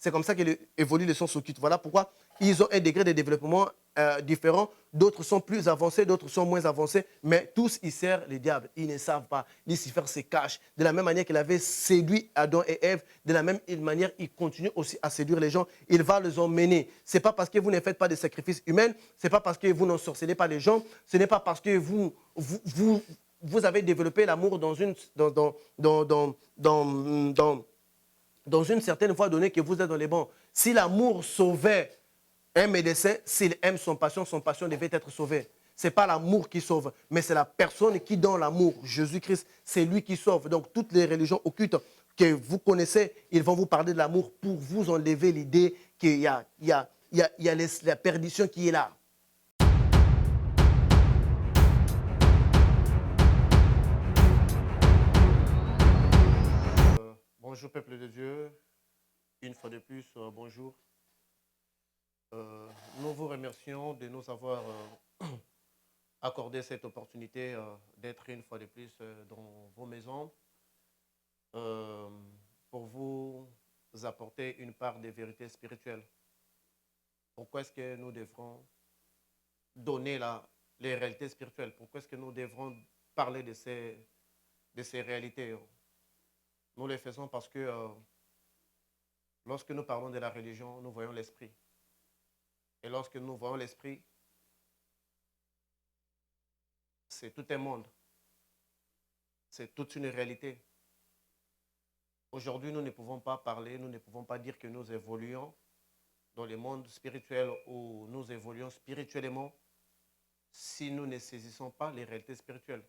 C'est comme ça qu'évolue le sens occulte. Voilà pourquoi ils ont un degré de développement différent. D'autres sont plus avancés, d'autres sont moins avancés, mais tous, ils servent le diable. Ils ne savent pas. Lucifer se cache. De la même manière qu'il avait séduit Adam et Ève, de la même manière, il continue aussi à séduire les gens. Il va les emmener. Ce n'est pas parce que vous ne faites pas de sacrifices humains, ce n'est pas parce que vous n'ensorcelez pas les gens, ce n'est pas parce que vous avez développé l'amour dans une certaine voie donnée que vous êtes dans les bons. Si l'amour sauvait un médecin, s'il aime son patient devait être sauvé. Ce n'est pas l'amour qui sauve, mais c'est la personne qui donne l'amour. Jésus-Christ, c'est lui qui sauve. Donc, toutes les religions occultes que vous connaissez, ils vont vous parler de l'amour pour vous enlever l'idée qu'il y a, la perdition qui est là. Bonjour, peuple de Dieu. Une fois de plus, bonjour. Nous vous remercions de nous avoir accordé cette opportunité d'être une fois de plus dans vos maisons pour vous apporter une part des vérités spirituelles. Pourquoi est-ce que nous devrons donner les réalités spirituelles? Pourquoi est-ce que nous devrons parler de ces réalités? Nous le faisons parce que lorsque nous parlons de la religion, nous voyons l'esprit. Et lorsque nous voyons l'esprit, c'est tout un monde. C'est toute une réalité. Aujourd'hui, nous ne pouvons pas parler, nous ne pouvons pas dire que nous évoluons dans le monde spirituel ou nous évoluons spirituellement si nous ne saisissons pas les réalités spirituelles.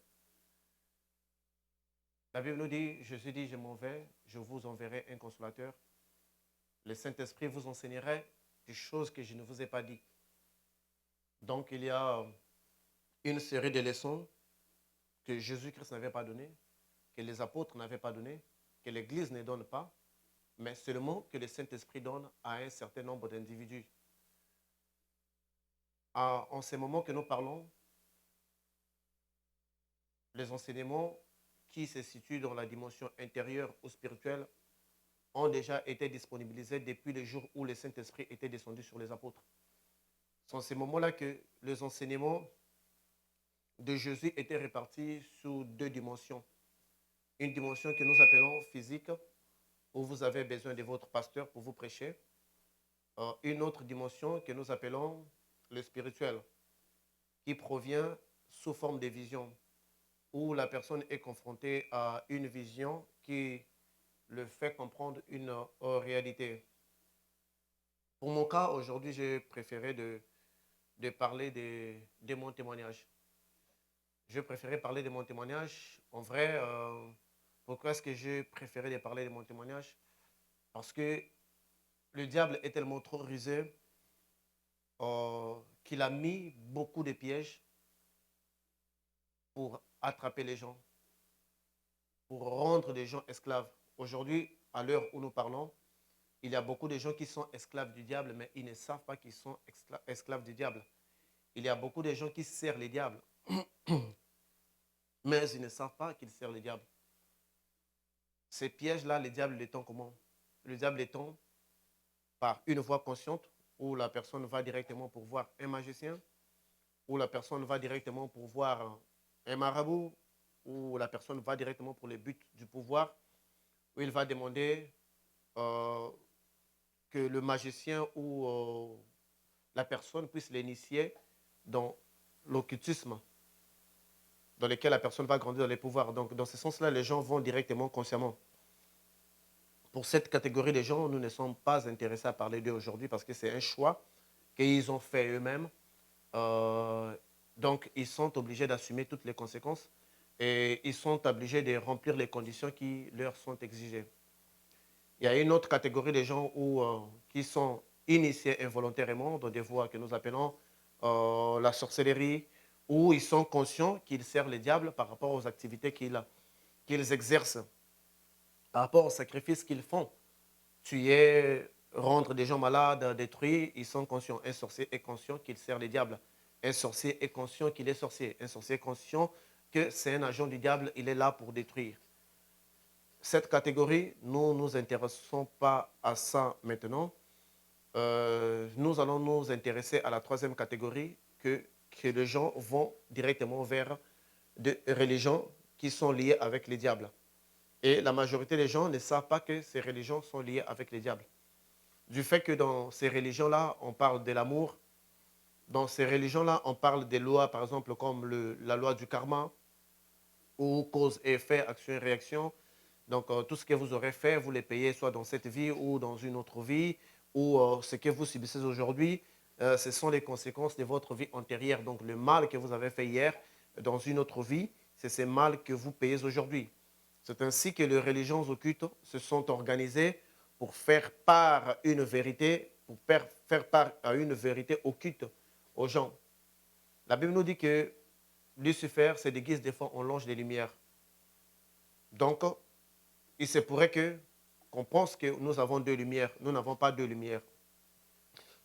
La Bible nous dit, Jésus dit, je m'en vais, je vous enverrai un consolateur. Le Saint-Esprit vous enseignera des choses que je ne vous ai pas dites. Donc, il y a une série de leçons que Jésus-Christ n'avait pas données, que les apôtres n'avaient pas données, que l'Église ne donne pas, mais seulement que le Saint-Esprit donne à un certain nombre d'individus. En ce moment que nous parlons, les enseignements qui se situent dans la dimension intérieure ou spirituelle ont déjà été disponibilisés depuis le jour où le Saint-Esprit était descendu sur les apôtres. C'est en ce moment-là que les enseignements de Jésus étaient répartis sous deux dimensions. Une dimension que nous appelons physique, où vous avez besoin de votre pasteur pour vous prêcher. Une autre dimension que nous appelons le spirituel, qui provient sous forme de vision, où la personne est confrontée à une vision qui le fait comprendre une réalité. Pour mon cas, aujourd'hui, j'ai préféré de parler de mon témoignage. Je préférais parler de mon témoignage. En vrai, pourquoi est-ce que j'ai préféré de parler de mon témoignage? Parce que le diable est tellement trop rusé qu'il a mis beaucoup de pièges pour attraper les gens, pour rendre les gens esclaves. Aujourd'hui, à l'heure où nous parlons, il y a beaucoup de gens qui sont esclaves du diable, mais ils ne savent pas qu'ils sont esclaves du diable. Il y a beaucoup de gens qui servent les diables, mais ils ne savent pas qu'ils servent le diable. Ces pièges-là, le diable les tend comment? Le diable les tend par une voie consciente où la personne va directement pour voir un magicien, où la personne va directement pour voir un marabout, où la personne va directement pour le but du pouvoir, où il va demander que le magicien ou la personne puisse l'initier dans l'occultisme, dans lequel la personne va grandir dans les pouvoirs. Donc, dans ce sens-là, les gens vont directement consciemment. Pour cette catégorie de gens, nous ne sommes pas intéressés à parler d'eux aujourd'hui parce que c'est un choix qu'ils ont fait eux-mêmes. Donc, ils sont obligés d'assumer toutes les conséquences et ils sont obligés de remplir les conditions qui leur sont exigées. Il y a une autre catégorie de gens qui sont initiés involontairement dans des voies que nous appelons la sorcellerie, où ils sont conscients qu'ils servent le diable par rapport aux activités qu'ils exercent, par rapport aux sacrifices qu'ils font. Tuer, rendre des gens malades, détruire, ils sont conscients. Un sorcier est conscient qu'il sert le diable. Un sorcier est conscient qu'il est sorcier. Un sorcier est conscient que c'est un agent du diable, il est là pour détruire. Cette catégorie, nous ne nous intéressons pas à ça maintenant. Nous allons nous intéresser à la troisième catégorie que les gens vont directement vers des religions qui sont liées avec les diables. Et la majorité des gens ne savent pas que ces religions sont liées avec les diables. Du fait que dans ces religions-là, on parle de l'amour. Dans ces religions-là, on parle des lois, par exemple, comme la loi du karma, ou cause et effet, action et réaction. Donc, tout ce que vous aurez fait, vous les payez soit dans cette vie ou dans une autre vie, ou ce que vous subissez aujourd'hui, ce sont les conséquences de votre vie antérieure. Donc, le mal que vous avez fait hier dans une autre vie, c'est ce mal que vous payez aujourd'hui. C'est ainsi que les religions occultes se sont organisées pour faire part une vérité, pour faire part à une vérité occulte aux gens. La Bible nous dit que Lucifer se déguise des fois en l'ange des lumières. Donc, il se pourrait qu'on pense que nous avons deux lumières. Nous n'avons pas deux lumières.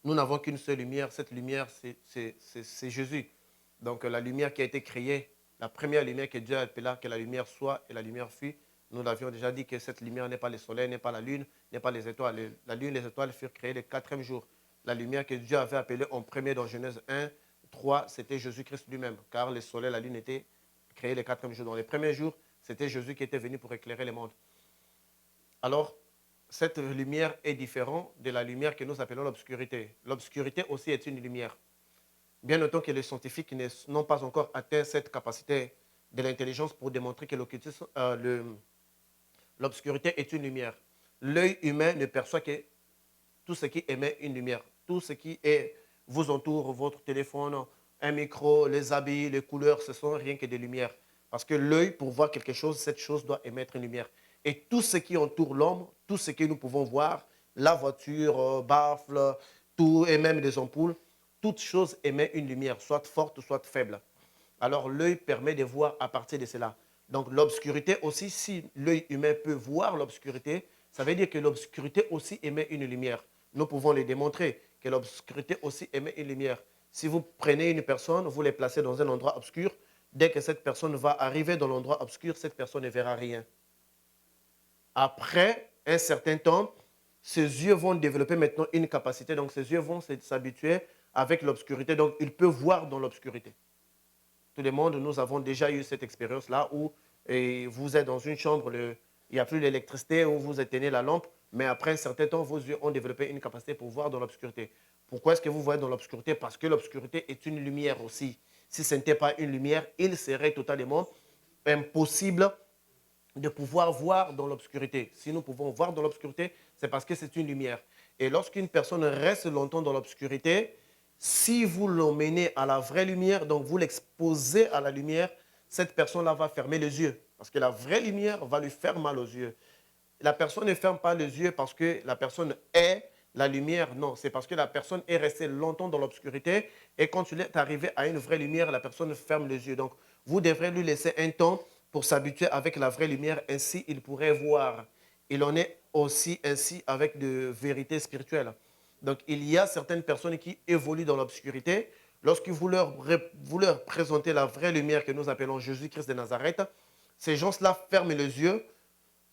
Nous n'avons qu'une seule lumière. Cette lumière, c'est Jésus. Donc, la lumière qui a été créée, la première lumière que Dieu appela que la lumière soit et la lumière fut, nous l'avions déjà dit que cette lumière n'est pas le soleil, n'est pas la lune, n'est pas les étoiles. La lune et les étoiles furent créées le quatrième jour. La lumière que Dieu avait appelée en premier dans Genèse 1, 3, c'était Jésus-Christ lui-même, car le soleil et la lune étaient créés le quatrième jour. Dans les premiers jours, c'était Jésus qui était venu pour éclairer le monde. Alors, cette lumière est différente de la lumière que nous appelons l'obscurité. L'obscurité aussi est une lumière. Bien autant que les scientifiques n'ont pas encore atteint cette capacité de l'intelligence pour démontrer que l'obscurité est une lumière. L'œil humain ne perçoit que tout ce qui émet une lumière. Tout ce qui vous entoure, votre téléphone, un micro, les habits, les couleurs, ce sont rien que des lumières. Parce que l'œil, pour voir quelque chose, cette chose doit émettre une lumière. Et tout ce qui entoure l'homme, tout ce que nous pouvons voir, la voiture, baffle, tout, et même des ampoules, toute chose émet une lumière, soit forte, soit faible. Alors l'œil permet de voir à partir de cela. Donc l'obscurité aussi, si l'œil humain peut voir l'obscurité, ça veut dire que l'obscurité aussi émet une lumière. Nous pouvons le démontrer, que l'obscurité aussi émet une lumière. Si vous prenez une personne, vous les placez dans un endroit obscur, dès que cette personne va arriver dans l'endroit obscur, cette personne ne verra rien. Après un certain temps, ses yeux vont développer maintenant une capacité, donc ses yeux vont s'habituer avec l'obscurité, donc il peut voir dans l'obscurité. Tout le monde, nous avons déjà eu cette expérience-là où vous êtes dans une chambre, il n'y a plus d'électricité, où vous éteignez la lampe, mais après un certain temps, vos yeux ont développé une capacité pour voir dans l'obscurité. Pourquoi est-ce que vous voyez dans l'obscurité? Parce que l'obscurité est une lumière aussi. Si ce n'était pas une lumière, il serait totalement impossible de pouvoir voir dans l'obscurité. Si nous pouvons voir dans l'obscurité, c'est parce que c'est une lumière. Et lorsqu'une personne reste longtemps dans l'obscurité, si vous l'emmenez à la vraie lumière, donc vous l'exposez à la lumière, cette personne-là va fermer les yeux. Parce que la vraie lumière va lui faire mal aux yeux. La personne ne ferme pas les yeux parce que la personne est la lumière. Non, c'est parce que la personne est restée longtemps dans l'obscurité. Et quand il est arrivé à une vraie lumière, la personne ferme les yeux. Donc, vous devrez lui laisser un temps pour s'habituer avec la vraie lumière. Ainsi, il pourrait voir. Il en est aussi ainsi avec de vérités spirituelles. Donc, il y a certaines personnes qui évoluent dans l'obscurité. Lorsque vous leur présentez la vraie lumière que nous appelons Jésus-Christ de Nazareth, ces gens-là ferment les yeux,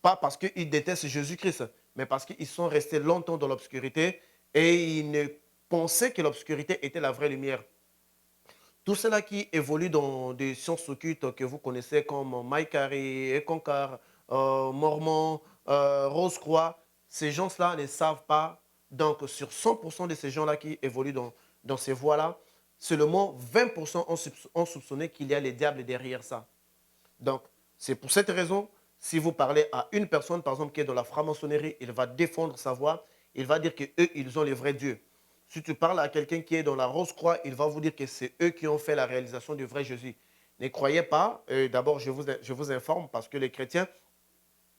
pas parce qu'ils détestent Jésus-Christ, mais parce qu'ils sont restés longtemps dans l'obscurité et ils ne pensaient que l'obscurité était la vraie lumière. Tout cela qui évolue dans des sciences occultes que vous connaissez comme Maïkari, Ekonkar, Mormon, Rose-Croix, ces gens-là ne savent pas. Donc, sur 100% de ces gens-là qui évoluent dans ces voies-là, seulement 20% ont soupçonné qu'il y a les diables derrière ça. Donc, c'est pour cette raison, si vous parlez à une personne, par exemple, qui est dans la franc-maçonnerie, il va défendre sa voix, il va dire qu'eux, ils ont les vrais dieux. Si tu parles à quelqu'un qui est dans la Rose-Croix, il va vous dire que c'est eux qui ont fait la réalisation du vrai Jésus. Ne croyez pas, d'abord je vous informe parce que les chrétiens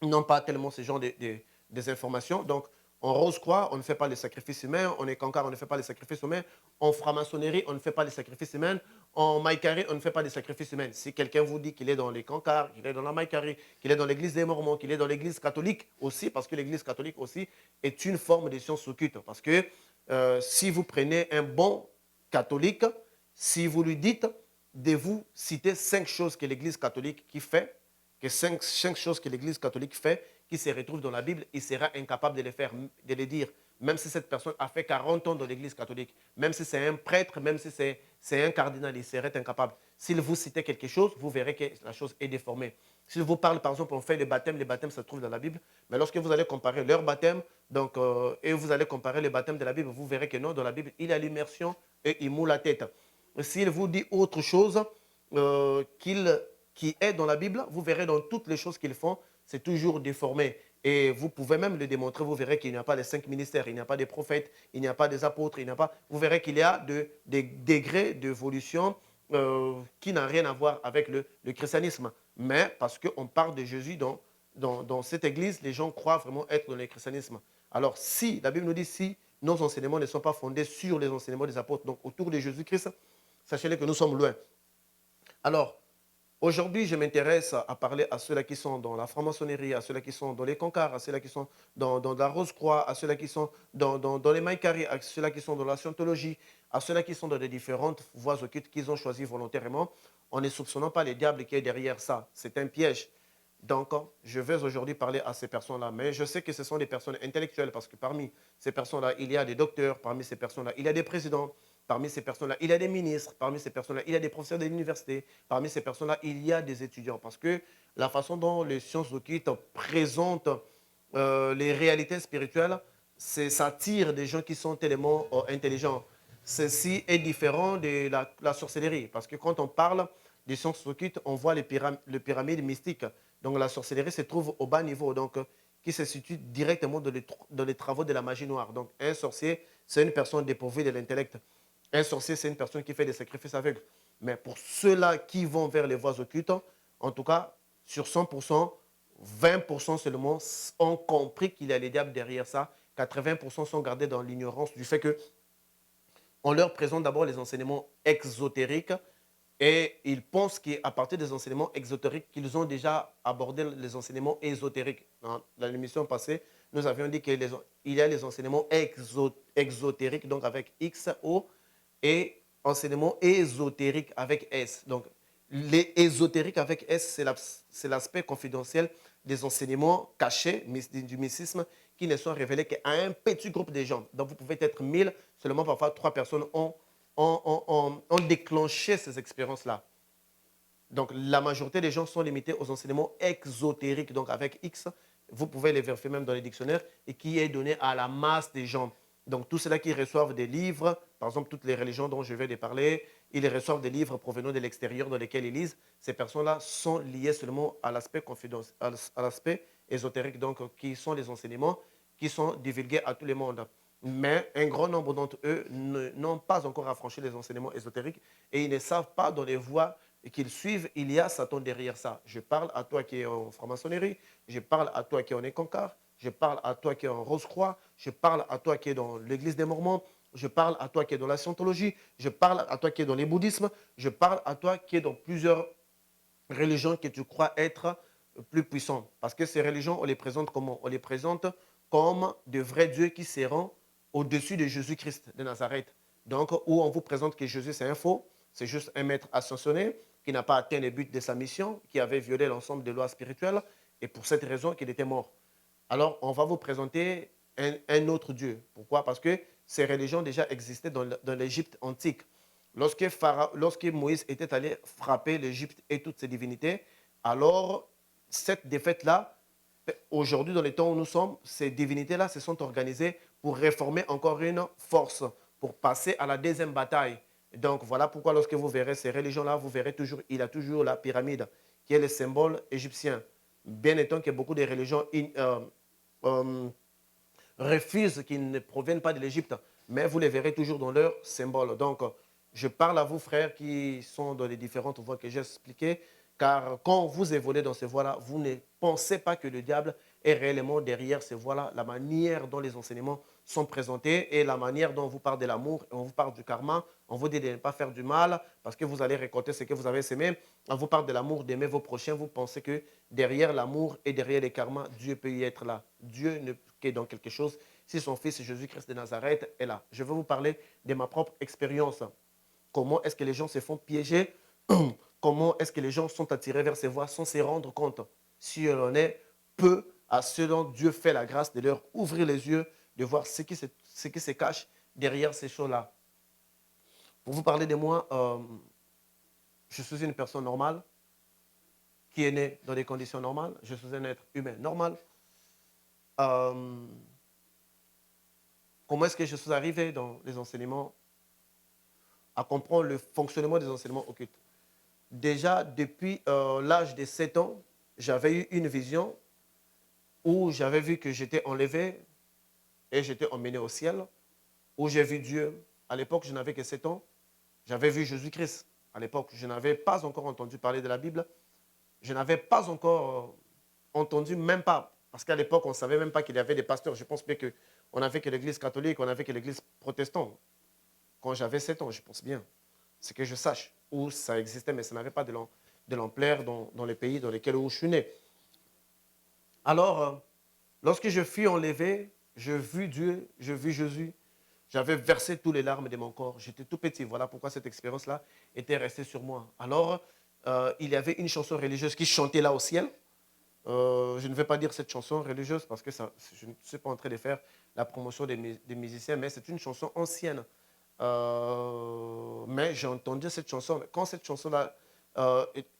n'ont pas tellement ce genre des informations. Donc, en Rose-Croix, on ne fait pas les sacrifices humains. En Ekankar, on ne fait pas les sacrifices humains. En franc-maçonnerie, on ne fait pas les sacrifices humains. En Maïkari, on ne fait pas les sacrifices humains. Si quelqu'un vous dit qu'il est dans les Kankar, qu'il est dans la Maïkari, qu'il est dans l'église des Mormons, qu'il est dans l'église catholique aussi, parce que l'église catholique aussi est une forme de science occulte. Parce que si vous prenez un bon catholique, si vous lui dites de vous citer 5 choses que l'église catholique qui fait, que cinq choses que l'Église catholique fait, qui se retrouvent dans la Bible, il sera incapable de les faire, de les dire. Même si cette personne a fait 40 ans dans l'Église catholique, même si c'est un prêtre, même si c'est un cardinal, il serait incapable. S'il vous citait quelque chose, vous verrez que la chose est déformée. S'il vous parle, par exemple, on fait les baptêmes se trouvent dans la Bible, mais lorsque vous allez comparer leur baptême, donc, et vous allez comparer le baptême de la Bible, vous verrez que non, dans la Bible, il y a l'immersion et il moule la tête. S'il vous dit autre chose qui est dans la Bible, vous verrez dans toutes les choses qu'ils font, c'est toujours déformé. Et vous pouvez même le démontrer, vous verrez qu'il n'y a pas les 5 ministères, il n'y a pas des prophètes, il n'y a pas des apôtres, il n'y a pas... Vous verrez qu'il y a des degrés d'évolution qui n'ont rien à voir avec le christianisme. Mais parce qu'on parle de Jésus dans cette église, les gens croient vraiment être dans le christianisme. Alors si, la Bible nous dit, si nos enseignements ne sont pas fondés sur les enseignements des apôtres, donc autour de Jésus-Christ, sachez-le que nous sommes loin. Alors, aujourd'hui, je m'intéresse à parler à ceux-là qui sont dans la franc-maçonnerie, à ceux-là qui sont dans les cancars, à ceux-là qui sont dans la Rose-Croix, à ceux-là qui sont dans les Maïkari, à ceux-là qui sont dans la scientologie, à ceux-là qui sont dans les différentes voies occultes qu'ils ont choisies volontairement, en ne soupçonnant pas les diables qui est derrière ça. C'est un piège. Donc, je vais aujourd'hui parler à ces personnes-là. Mais je sais que ce sont des personnes intellectuelles parce que parmi ces personnes-là, il y a des docteurs, parmi ces personnes-là, il y a des présidents, parmi ces personnes-là, il y a des ministres, parmi ces personnes-là, il y a des professeurs de l'université, parmi ces personnes-là, il y a des étudiants. Parce que la façon dont les sciences occultes présentent les réalités spirituelles, ça attire des gens qui sont tellement intelligents. Ceci est différent de la sorcellerie. Parce que quand on parle des sciences occultes, on voit les pyramides mystiques. Donc la sorcellerie se trouve au bas niveau, donc qui se situe directement dans les travaux de la magie noire. Donc un sorcier, c'est une personne dépourvue de l'intellect. Un sorcier, c'est une personne qui fait des sacrifices aveugles. Mais pour ceux-là qui vont vers les voies occultes, en tout cas, sur 100%, 20% seulement ont compris qu'il y a les diables derrière ça. 80% sont gardés dans l'ignorance du fait qu'on leur présente d'abord les enseignements exotériques et ils pensent qu'à partir des enseignements exotériques, qu'ils ont déjà abordé les enseignements ésotériques. Dans l'émission passée, nous avions dit qu'il y a les enseignements exotériques, donc avec X, O, et enseignements ésotériques avec S. Donc, les ésotériques avec S, c'est l'aspect confidentiel des enseignements cachés du mysticisme qui ne sont révélés qu'à un petit groupe de gens. Donc, vous pouvez être 1000, seulement parfois 3 personnes ont déclenché ces expériences-là. Donc, la majorité des gens sont limités aux enseignements exotériques, donc avec X, vous pouvez les vérifier même dans les dictionnaires, et qui est donné à la masse des gens. Donc, tous ceux-là qui reçoivent des livres, par exemple, toutes les religions dont je vais les parler, ils reçoivent des livres provenant de l'extérieur dans lesquels ils lisent. Ces personnes-là sont liées seulement à l'aspect confidentiel, à l'aspect ésotérique, donc qui sont les enseignements qui sont divulgués à tout le monde. Mais un grand nombre d'entre eux n'ont pas encore affranchi les enseignements ésotériques et ils ne savent pas dans les voies qu'ils suivent, il y a Satan derrière ça. Je parle à toi qui es en franc-maçonnerie, je parle à toi qui es en écancard, je parle à toi qui es en Rose-Croix, je parle à toi qui es dans l'église des Mormons, je parle à toi qui es dans la scientologie, je parle à toi qui es dans les bouddhismes, je parle à toi qui es dans plusieurs religions que tu crois être plus puissantes. Parce que ces religions, on les présente comment? On les présente comme de vrais dieux qui seront au-dessus de Jésus-Christ de Nazareth. Donc, où on vous présente que Jésus, c'est un faux, c'est juste un maître ascensionné qui n'a pas atteint les buts de sa mission, qui avait violé l'ensemble des lois spirituelles, et pour cette raison qu'il était mort. Alors, on va vous présenter un autre Dieu. Pourquoi? Parce que ces religions déjà existaient dans l'Égypte antique. Lorsque Moïse était allé frapper l'Égypte et toutes ses divinités, alors cette défaite-là, aujourd'hui, dans les temps où nous sommes, ces divinités-là se sont organisées pour réformer encore une force, pour passer à la deuxième bataille. Donc, voilà pourquoi lorsque vous verrez ces religions-là, vous verrez toujours, il y a toujours la pyramide, qui est le symbole égyptien. Bien étant que beaucoup de religions euh, refusent qu'ils ne proviennent pas de l'Égypte, mais vous les verrez toujours dans leur symbole. Donc, je parle à vous, frères, qui sont dans les différentes voies que j'ai expliquées, car quand vous évoluez dans ces voies-là, vous ne pensez pas que le diable est réellement derrière ces voies-là. La manière dont les enseignements sont présentés et la manière dont on vous parle de l'amour, on vous parle du karma, on vous dit de ne pas faire du mal parce que vous allez récolter ce que vous avez semé. On vous parle de l'amour, d'aimer vos prochains. Vous pensez que derrière l'amour et derrière les karmas, Dieu peut y être là. Dieu ne est dans quelque chose si son fils Jésus-Christ de Nazareth est là. Je vais vous parler de ma propre expérience. Comment est-ce que les gens se font piéger? Comment est-ce que les gens sont attirés vers ces voies sans se rendre compte? Si on est peu à ceux dont Dieu fait la grâce de leur ouvrir les yeux, de voir ce qui se cache derrière ces choses-là. Pour vous parler de moi, je suis une personne normale qui est née dans des conditions normales. Je suis un être humain normal. Euh, comment est-ce que je suis arrivé dans les enseignements, à comprendre le fonctionnement des enseignements occultes? Déjà, depuis l'âge de 7 ans, j'avais eu une vision où j'avais vu que j'étais enlevé et j'étais emmené au ciel, où j'ai vu Dieu. À l'époque, je n'avais que 7 ans. J'avais vu Jésus-Christ. À l'époque, je n'avais pas encore entendu parler de la Bible. Je n'avais pas encore entendu, même pas. Parce qu'à l'époque, on ne savait même pas qu'il y avait des pasteurs. Je pense bien qu'on n'avait que l'église catholique, on n'avait que l'église protestante. Quand j'avais 7 ans, je pense bien. C'est que je sache où ça existait, mais ça n'avait pas de l'ampleur dans les pays dans lesquels où je suis né. Alors, lorsque je fus enlevé, je vis Dieu, je vis Jésus. J'avais versé toutes les larmes de mon corps. J'étais tout petit. Voilà pourquoi cette expérience-là était restée sur moi. Alors, il y avait une chanson religieuse qui chantait là au ciel. Je ne vais pas dire cette chanson religieuse parce que ça, je ne suis pas en train de faire la promotion des musiciens, mais c'est une chanson ancienne. Mais j'ai entendu cette chanson. Quand cette chanson-là,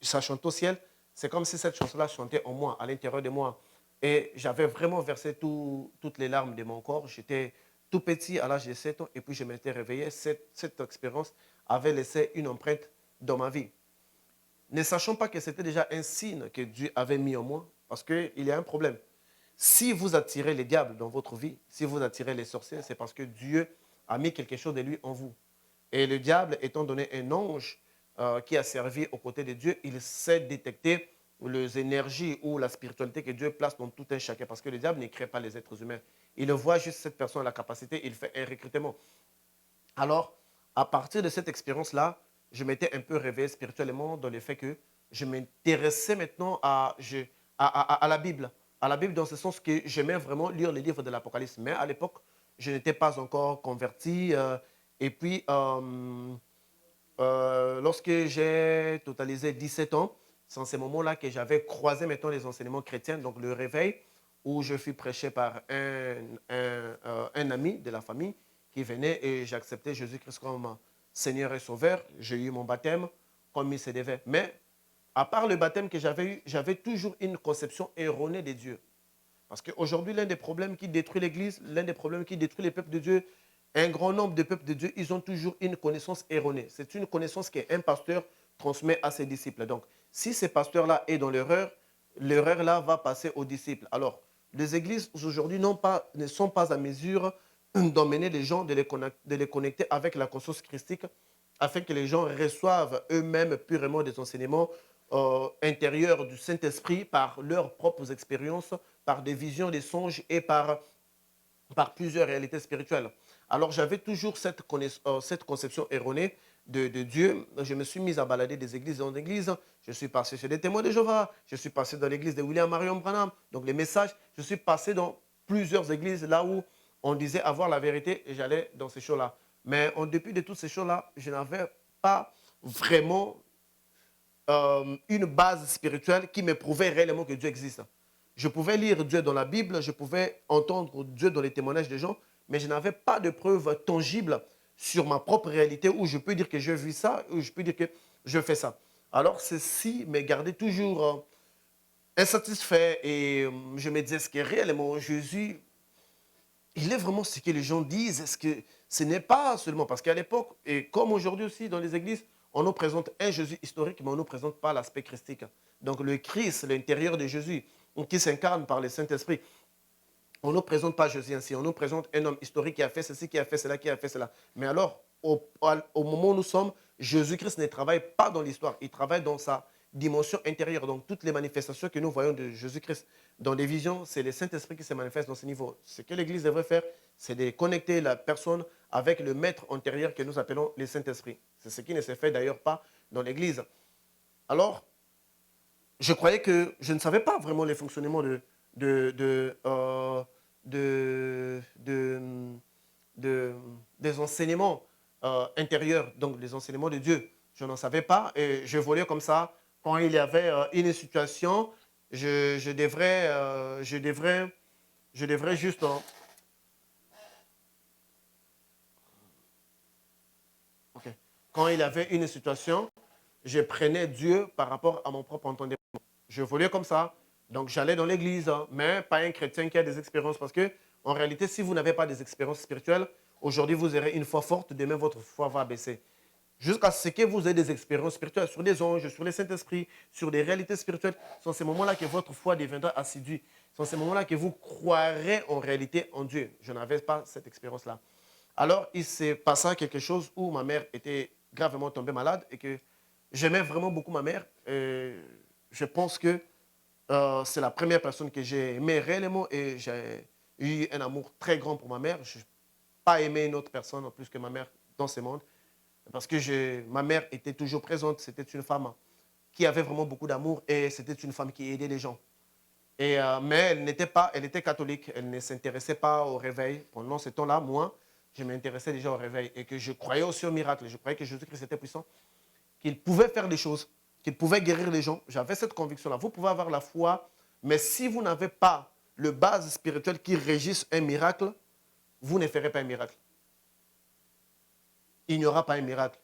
ça chante au ciel, c'est comme si cette chanson-là chantait en moi, à l'intérieur de moi. Et j'avais vraiment versé toutes les larmes de mon corps. J'étais tout petit à l'âge de 7 ans et puis je m'étais réveillé. Cette expérience avait laissé une empreinte dans ma vie. Ne sachant pas que c'était déjà un signe que Dieu avait mis en moi, parce qu'il y a un problème. Si vous attirez les diables dans votre vie, si vous attirez les sorciers, c'est parce que Dieu a mis quelque chose de lui en vous. Et le diable, étant donné un ange qui a servi aux côtés de Dieu, il sait détecter les énergies ou la spiritualité que Dieu place dans tout un chacun. Parce que le diable ne crée pas les êtres humains. Il voit juste cette personne à la capacité, il fait un recrutement. Alors, à partir de cette expérience-là, je m'étais un peu réveillé spirituellement dans le fait que je m'intéressais maintenant à la Bible. À la Bible dans ce sens que j'aimais vraiment lire les livres de l'Apocalypse. Mais à l'époque, je n'étais pas encore converti. Et puis, lorsque j'ai totalisé 17 ans, c'est en ce moment-là que j'avais croisé maintenant les enseignements chrétiens, donc le réveil, où je fus prêché par un ami de la famille qui venait et j'acceptais Jésus-Christ comme Seigneur et Sauveur. J'ai eu mon baptême comme il se devait. Mais à part le baptême que j'avais eu, j'avais toujours une conception erronée de Dieu. Parce qu'aujourd'hui, l'un des problèmes qui détruit l'Église, l'un des problèmes qui détruit les peuples de Dieu, un grand nombre de peuples de Dieu, ils ont toujours une connaissance erronée. C'est une connaissance qu'un pasteur transmet à ses disciples. Donc, si ce pasteur-là est dans l'erreur, l'erreur-là va passer aux disciples. Alors, les églises aujourd'hui ne sont pas à mesure d'emmener les gens, de les connecter avec la conscience christique, afin que les gens reçoivent eux-mêmes purement des enseignements intérieurs du Saint-Esprit par leurs propres expériences, par des visions, des songes et par plusieurs réalités spirituelles. Alors j'avais toujours cette conception erronée de Dieu. Je me suis mis à balader des églises en église. Je suis passé chez les témoins de Jéhovah. Je suis passé dans l'église de William Marion Branham. Donc les messages, je suis passé dans plusieurs églises là où on disait avoir la vérité et j'allais dans ces choses-là. Mais en dépit de toutes ces choses-là, je n'avais pas vraiment une base spirituelle qui me prouvait réellement que Dieu existe. Je pouvais lire Dieu dans la Bible, je pouvais entendre Dieu dans les témoignages des gens, mais je n'avais pas de preuves tangibles sur ma propre réalité où je peux dire que je vis ça, où je peux dire que je fais ça. Alors ceci me gardait toujours insatisfait et je me disais, est-ce que réellement Jésus, il est vraiment ce que les gens disent? Est-ce que ce n'est pas seulement parce qu'à l'époque, et comme aujourd'hui aussi dans les églises, on nous présente un Jésus historique, mais on ne nous présente pas l'aspect christique. Donc le Christ, l'intérieur de Jésus, qui s'incarne par le Saint-Esprit, on ne nous présente pas Jésus ainsi. On nous présente un homme historique qui a fait ceci, qui a fait cela, qui a fait cela. Mais alors, au moment où nous sommes, Jésus-Christ ne travaille pas dans l'histoire. Il travaille dans sa dimension intérieure. Donc, toutes les manifestations que nous voyons de Jésus-Christ dans les visions, c'est le Saint-Esprit qui se manifeste dans ce niveau. Ce que l'Église devrait faire, c'est de connecter la personne avec le maître intérieur que nous appelons le Saint-Esprit. C'est ce qui ne se fait d'ailleurs pas dans l'Église. Alors, je croyais que je ne savais pas vraiment les fonctionnements des enseignements intérieurs, donc des enseignements de Dieu. Je n'en savais pas et je voulais comme ça, quand il y avait une situation, je devrais juste... ok. Quand il avait une situation, je prenais Dieu par rapport à mon propre entendement. Je voulais comme ça. Donc, j'allais dans l'église, mais pas un chrétien qui a des expériences. Parce que, en réalité, si vous n'avez pas des expériences spirituelles, aujourd'hui, vous aurez une foi forte, demain, votre foi va baisser. Jusqu'à ce que vous ayez des expériences spirituelles sur des anges, sur les Saint-Esprit, sur des réalités spirituelles. C'est en ces moments-là que votre foi deviendra assidue. C'est en ces moments-là que vous croirez en réalité en Dieu. Je n'avais pas cette expérience-là. Alors, il s'est passé quelque chose où ma mère était gravement tombée malade et que j'aimais vraiment beaucoup ma mère. Et je pense que c'est la première personne que j'ai aimée réellement et j'ai eu un amour très grand pour ma mère. Je n'ai pas aimé une autre personne en plus que ma mère dans ce monde parce que ma mère était toujours présente. C'était une femme qui avait vraiment beaucoup d'amour et c'était une femme qui aidait les gens. Mais elle était catholique, elle ne s'intéressait pas au réveil. Pendant ce temps-là, moi, je m'intéressais déjà au réveil et que je croyais aussi au miracle. Je croyais que Jésus-Christ était puissant, qu'il pouvait faire des choses, qu'il pouvait guérir les gens. J'avais cette conviction-là. Vous pouvez avoir la foi, mais si vous n'avez pas le base spirituel qui régisse un miracle, vous ne ferez pas un miracle. Il n'y aura pas un miracle.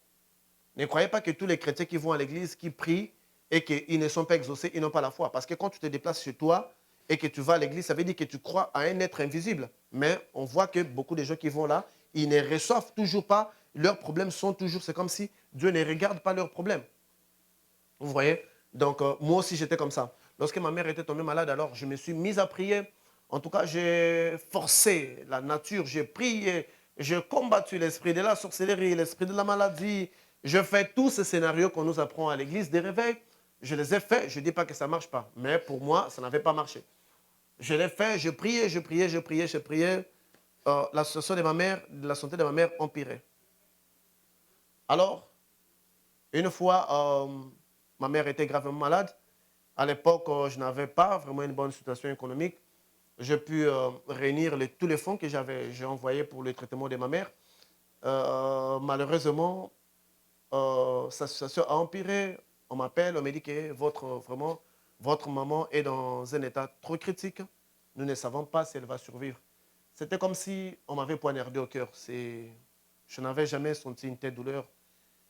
Ne croyez pas que tous les chrétiens qui vont à l'église, qui prient et qu'ils ne sont pas exaucés, ils n'ont pas la foi. Parce que quand tu te déplaces chez toi et que tu vas à l'église, ça veut dire que tu crois à un être invisible. Mais on voit que beaucoup de gens qui vont là, ils ne reçoivent toujours pas. Leurs problèmes sont toujours, c'est comme si Dieu ne regarde pas leurs problèmes. Vous voyez? Donc, moi aussi, j'étais comme ça. Lorsque ma mère était tombée malade, alors je me suis mise à prier. En tout cas, j'ai forcé la nature, j'ai prié, j'ai combattu l'esprit de la sorcellerie, l'esprit de la maladie. Je fais tous ces scénarios qu'on nous apprend à l'église des réveils. Je les ai faits. Je ne dis pas que ça ne marche pas. Mais pour moi, ça n'avait pas marché. Je l'ai fait, je priais, je priais, je priais, je priais. La situation de ma mère, la santé de ma mère empirait. Alors, une fois, ma mère était gravement malade. À l'époque, je n'avais pas vraiment une bonne situation économique. J'ai pu réunir tous les fonds que j'ai envoyés pour le traitement de ma mère. Malheureusement, sa situation a empiré. On m'appelle, on me dit que votre maman est dans un état trop critique. Nous ne savons pas si elle va survivre. C'était comme si on m'avait poignardé au cœur. Je n'avais jamais senti une telle douleur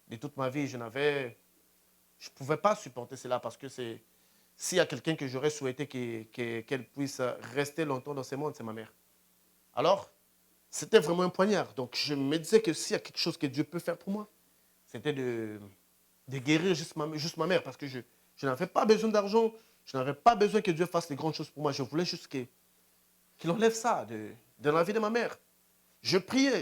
de toute ma vie. Je ne pouvais pas supporter cela parce que s'il y a quelqu'un que j'aurais souhaité qu'elle puisse rester longtemps dans ce monde, c'est ma mère. Alors, c'était vraiment un poignard. Donc, je me disais que s'il y a quelque chose que Dieu peut faire pour moi, c'était de guérir juste ma mère parce que je n'avais pas besoin d'argent. Je n'avais pas besoin que Dieu fasse des grandes choses pour moi. Je voulais juste qu'il enlève ça de la vie de ma mère. Je priais,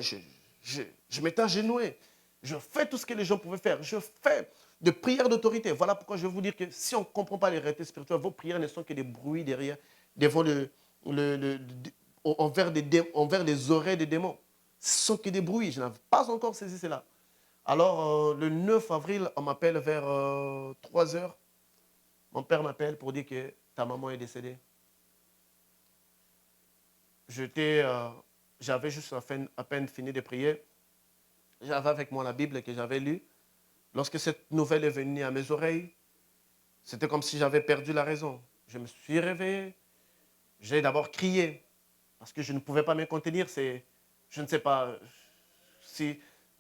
je m'étais agenouillé. Je fais tout ce que les gens pouvaient faire. Je fais de prières d'autorité. Voilà pourquoi je vais vous dire que si on ne comprend pas les réalités spirituelles, vos prières ne sont que des bruits derrière, devant envers les oreilles des démons. Ce ne sont que des bruits. Je n'avais pas encore saisi cela. Alors, le 9 avril, on m'appelle vers 3 heures. Mon père m'appelle pour dire que ta maman est décédée. J'avais juste à peine fini de prier. J'avais avec moi la Bible que j'avais lue. Lorsque cette nouvelle est venue à mes oreilles, c'était comme si j'avais perdu la raison. Je me suis réveillé. J'ai d'abord crié parce que je ne pouvais pas me contenir. Je ne sais pas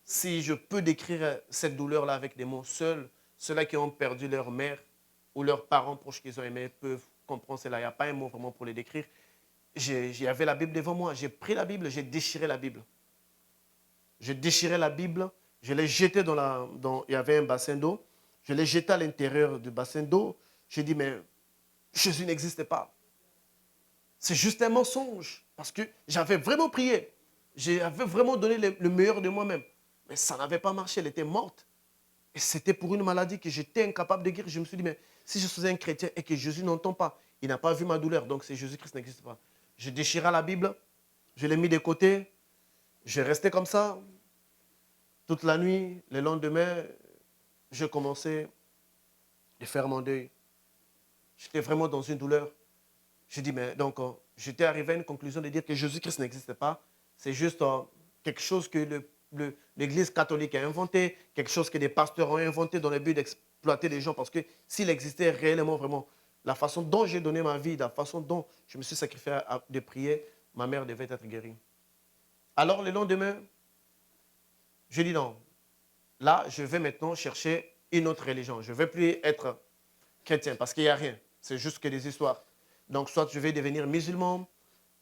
si je peux décrire cette douleur-là avec des mots. Seuls ceux-là qui ont perdu leur mère ou leurs parents proches qu'ils ont aimés peuvent comprendre cela. Il n'y a pas un mot vraiment pour les décrire. J'avais la Bible devant moi. J'ai pris la Bible, j'ai déchiré la Bible. J'ai déchiré la Bible, je l'ai jetée il y avait un bassin d'eau. Je l'ai jetée à l'intérieur du bassin d'eau. J'ai dit, mais Jésus n'existe pas. C'est juste un mensonge. Parce que j'avais vraiment prié. J'avais vraiment donné le meilleur de moi-même. Mais ça n'avait pas marché, elle était morte. Et c'était pour une maladie que j'étais incapable de guérir. Je me suis dit, mais si je suis un chrétien et que Jésus n'entend pas, il n'a pas vu ma douleur, donc c'est Jésus-Christ n'existe pas. J'ai déchiré la Bible, je l'ai mis de côté, j'ai resté comme ça. Toute la nuit, le lendemain, j'ai commencé à faire mon deuil. J'étais vraiment dans une douleur. J'ai dit, mais donc, j'étais arrivé à une conclusion de dire que Jésus-Christ n'existe pas. C'est juste quelque chose que l'Église catholique a inventé, quelque chose que des pasteurs ont inventé dans le but d'exploiter les gens. Parce que s'il existait réellement, vraiment, la façon dont j'ai donné ma vie, la façon dont je me suis sacrifié de prier, ma mère devait être guérie. Alors le lendemain, je dis non, là, je vais maintenant chercher une autre religion. Je ne vais plus être chrétien parce qu'il n'y a rien. C'est juste que des histoires. Donc, soit je vais devenir musulman,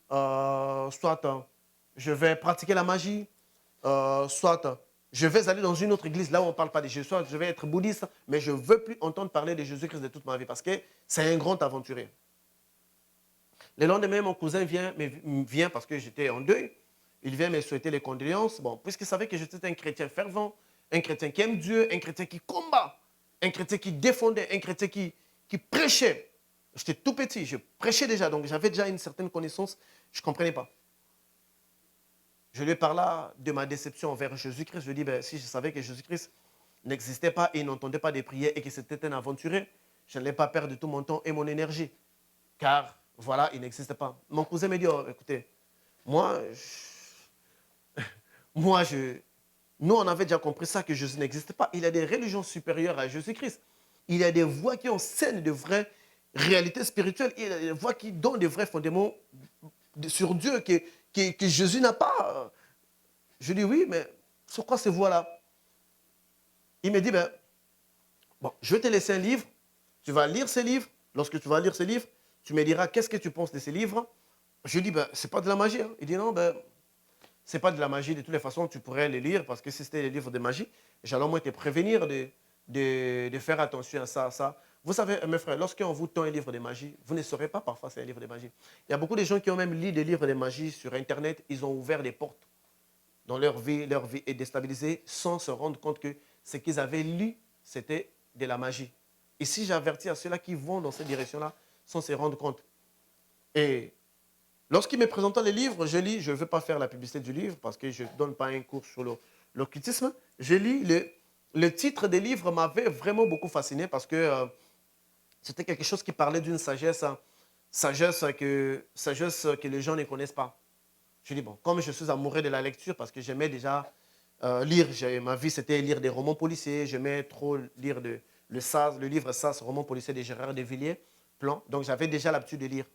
soit je vais pratiquer la magie, soit je vais aller dans une autre église là où on ne parle pas de Jésus, soit je vais être bouddhiste, mais je ne veux plus entendre parler de Jésus-Christ de toute ma vie parce que c'est un grand aventurier. Le lendemain, mon cousin vient parce que j'étais en deuil. Il vient me souhaiter les condoléances. Bon, puisqu'il savait que j'étais un chrétien fervent, un chrétien qui aime Dieu, un chrétien qui combat, un chrétien qui défendait, un chrétien qui prêchait. J'étais tout petit, je prêchais déjà, donc j'avais déjà une certaine connaissance. Je ne comprenais pas. Je lui parle de ma déception envers Jésus-Christ. Je lui dis, ben, si je savais que Jésus-Christ n'existait pas et n'entendait pas des prières et que c'était un aventurier, je n'allais pas perdre tout mon temps et mon énergie. Car, voilà, il n'existe pas. Mon cousin me dit, oh, écoutez, moi, nous, on avait déjà compris ça, que Jésus n'existe pas. Il y a des religions supérieures à Jésus-Christ. Il y a des voix qui enseignent de vraies réalités spirituelles. Il y a des voix qui donnent de vrais fondements sur Dieu que Jésus n'a pas. Je dis oui, mais sur quoi ces voix-là? Il me dit, ben, bon, je vais te laisser un livre. Tu vas lire ces livres. Lorsque tu vas lire ces livres, tu me diras qu'est-ce que tu penses de ces livres. Je dis, ben, c'est pas de la magie. Hein. Il dit, non, ben, c'est pas de la magie. De toutes les façons, tu pourrais les lire parce que si c'était des livres de magie, j'allais au moins te prévenir de faire attention à ça, à ça. Vous savez, mes frères, lorsqu'on vous tend un livre de magie, vous ne saurez pas parfois c'est un livre de magie. Il y a beaucoup de gens qui ont même lu des livres de magie sur Internet. Ils ont ouvert des portes dans leur vie est déstabilisée sans se rendre compte que ce qu'ils avaient lu, c'était de la magie. Et si j'avertis à ceux-là qui vont dans cette direction-là sans se rendre compte. Et lorsqu'il me présentait les livres, je lis, je ne veux pas faire la publicité du livre parce que je ne donne pas un cours sur l'occultisme. Je lis, le titre des livres m'avait vraiment beaucoup fasciné parce que c'était quelque chose qui parlait d'une sagesse, sagesse que les gens ne connaissent pas. Je dis, bon, comme je suis amoureux de la lecture parce que j'aimais déjà lire, ma vie c'était lire des romans policiers, j'aimais trop lire le livre SAS, roman policier de Gérard de Villiers, Plan. Donc j'avais déjà l'habitude de lire.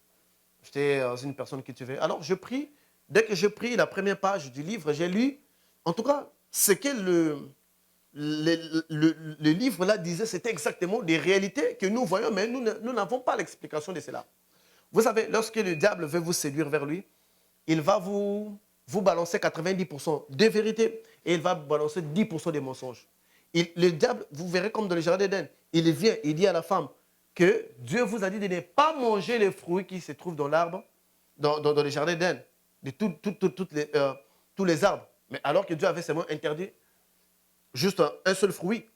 J'étais une personne qui tuait. Alors je pris, dès que je pris la première page du livre, j'ai lu, en tout cas, ce que le livre-là disait, c'était exactement des réalités que nous voyons, mais nous n'avons pas l'explication de cela. Vous savez, lorsque le diable veut vous séduire vers lui, il va vous balancer 90% de vérité et il va balancer 10% de mensonges. Le diable, vous verrez comme dans le jardin d'Éden, il vient, il dit à la femme que Dieu vous a dit de ne pas manger les fruits qui se trouvent dans l'arbre, dans le jardin d'Éden, de tous les arbres. Mais alors que Dieu avait seulement interdit juste un seul fruit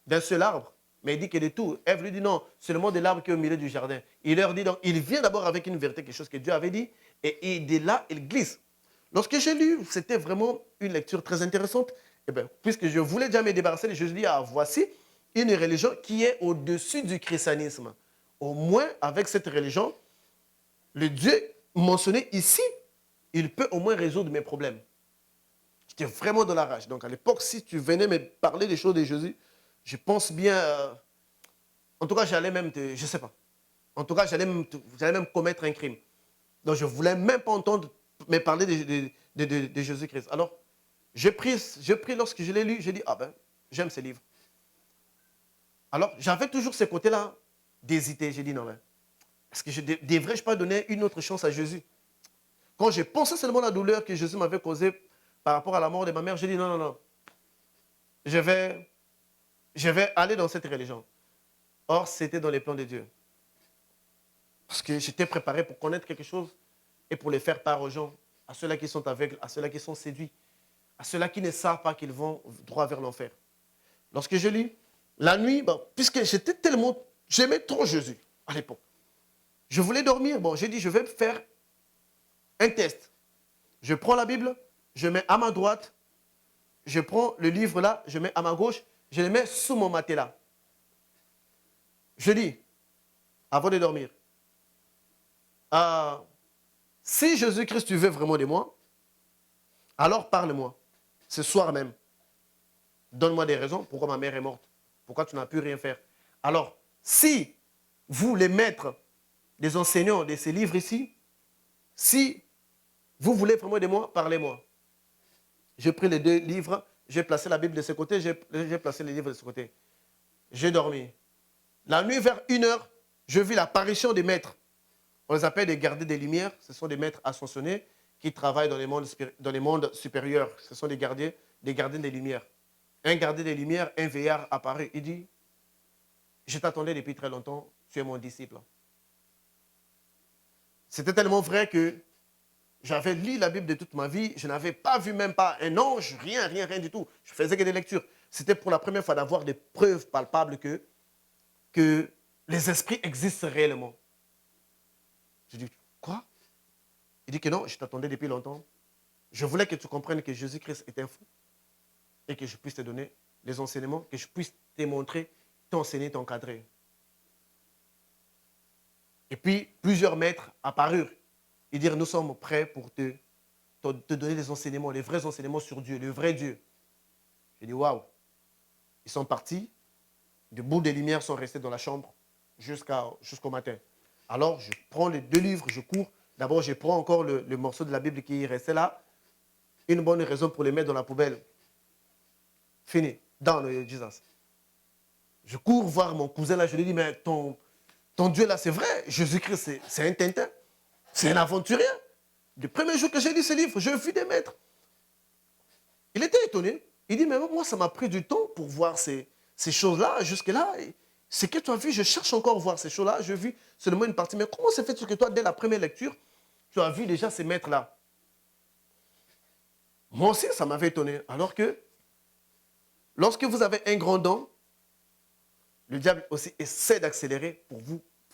d'un seul arbre. Mais il dit que de tout. Ève lui dit non, seulement de l'arbre qui est au milieu du jardin. Il leur dit donc, il vient d'abord avec une vérité, quelque chose que Dieu avait dit, et de là, il glisse. Lorsque j'ai lu, c'était vraiment une lecture très intéressante. Et bien, puisque je voulais déjà me débarrasser, je dis, ah, voici une religion qui est au-dessus du christianisme. Au moins, avec cette religion, le Dieu mentionné ici, il peut au moins résoudre mes problèmes. J'étais vraiment dans la rage. Donc, à l'époque, si tu venais me parler des choses de Jésus, je pense bien... en tout cas, j'allais même je ne sais pas. En tout cas, j'allais même commettre un crime. Donc, je ne voulais même pas entendre me parler de Jésus-Christ. Alors, j'ai pris, lorsque je l'ai lu, j'ai dit, ah ben, j'aime ce livre. Alors, j'avais toujours ce côté-là d'hésiter. J'ai dit, non, mais est-ce que devrais-je pas donner une autre chance à Jésus? Quand j'ai pensé seulement à la douleur que Jésus m'avait causée par rapport à la mort de ma mère, j'ai dit, non, non, non. Je vais aller dans cette religion. Or, c'était dans les plans de Dieu. Parce que j'étais préparé pour connaître quelque chose et pour les faire part aux gens, à ceux-là qui sont aveugles, à ceux-là qui sont séduits, à ceux-là qui ne savent pas qu'ils vont droit vers l'enfer. Lorsque je lis, la nuit, bon, puisque j'aimais trop Jésus à l'époque. Je voulais dormir, bon, j'ai dit, je vais faire un test. Je prends la Bible, je mets à ma droite, je prends le livre là, je mets à ma gauche, je le mets sous mon matelas. Je dis, avant de dormir, si Jésus-Christ, tu veux vraiment de moi, alors parle-moi, ce soir même. Donne-moi des raisons pourquoi ma mère est morte, pourquoi tu n'as pu rien faire. Alors, si vous les maîtres, les enseignants de ces livres ici, si vous voulez vraiment de moi, parlez-moi. J'ai pris les 2 livres, j'ai placé la Bible de ce côté, j'ai placé les livres de ce côté. J'ai dormi. La nuit, vers 1h, je vis l'apparition des maîtres. On les appelle des gardiens des lumières. Ce sont des maîtres ascensionnés qui travaillent dans les mondes supérieurs. Ce sont des gardiens des lumières. Un gardien des lumières, un veillard apparu. Il dit, je t'attendais depuis très longtemps, tu es mon disciple. C'était tellement vrai que j'avais lu la Bible de toute ma vie, je n'avais pas vu même pas un ange, rien du tout. Je faisais que des lectures. C'était pour la première fois d'avoir des preuves palpables que les esprits existent réellement. Je dis, quoi? Il dit que non, je t'attendais depuis longtemps. Je voulais que tu comprennes que Jésus-Christ est un fou et que je puisse te donner les enseignements, que je puisse te montrer, t'enseigner, t'encadrer. Et puis, plusieurs maîtres apparurent et dirent, nous sommes prêts pour te donner les enseignements, les vrais enseignements sur Dieu, le vrai Dieu. J'ai dit, waouh. Ils sont partis, des bouts de lumière sont restés dans la chambre jusqu'au matin. Alors, je prends les 2 livres, je cours. D'abord, je prends encore le morceau de la Bible qui restait là. Une bonne raison pour les mettre dans la poubelle. Fini. Dans le Jesus. Je cours voir mon cousin là, je lui dis, mais ton Dieu là, c'est vrai. Jésus-Christ, c'est un Tintin. C'est un aventurier. Le premier jour que j'ai lu ce livre, j'ai vu des maîtres. Il était étonné. Il dit, mais moi, ça m'a pris du temps pour voir ces choses-là, jusque-là. Ce que tu as vu, je cherche encore à voir ces choses-là. J'ai vu seulement une partie. Mais comment se fait-il que toi, dès la première lecture, tu as vu déjà ces maîtres-là? Moi aussi, ça m'avait étonné. Alors que, lorsque vous avez un grand don, le diable aussi essaie d'accélérer pour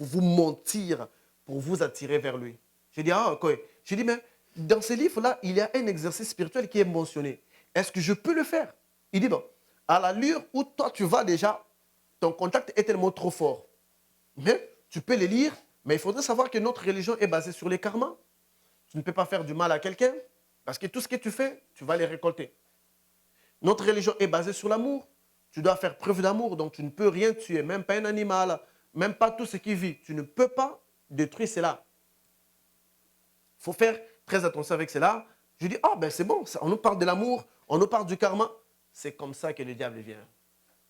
vous mentir, pour vous attirer vers lui. J'ai dit, ah, ok. J'ai dit, mais dans ces livres-là, il y a un exercice spirituel qui est mentionné. Est-ce que je peux le faire? Il dit, bon, à l'allure où toi tu vas déjà, ton contact est tellement trop fort. Mais tu peux les lire, mais il faudrait savoir que notre religion est basée sur les karmas. Tu ne peux pas faire du mal à quelqu'un, parce que tout ce que tu fais, tu vas les récolter. Notre religion est basée sur l'amour. Tu dois faire preuve d'amour, donc tu ne peux rien tuer, même pas un animal, même pas tout ce qui vit. Tu ne peux pas détruire cela. Il faut faire très attention avec cela. Je dis, ah ben c'est bon, on nous parle de l'amour, on nous parle du karma. C'est comme ça que le diable vient.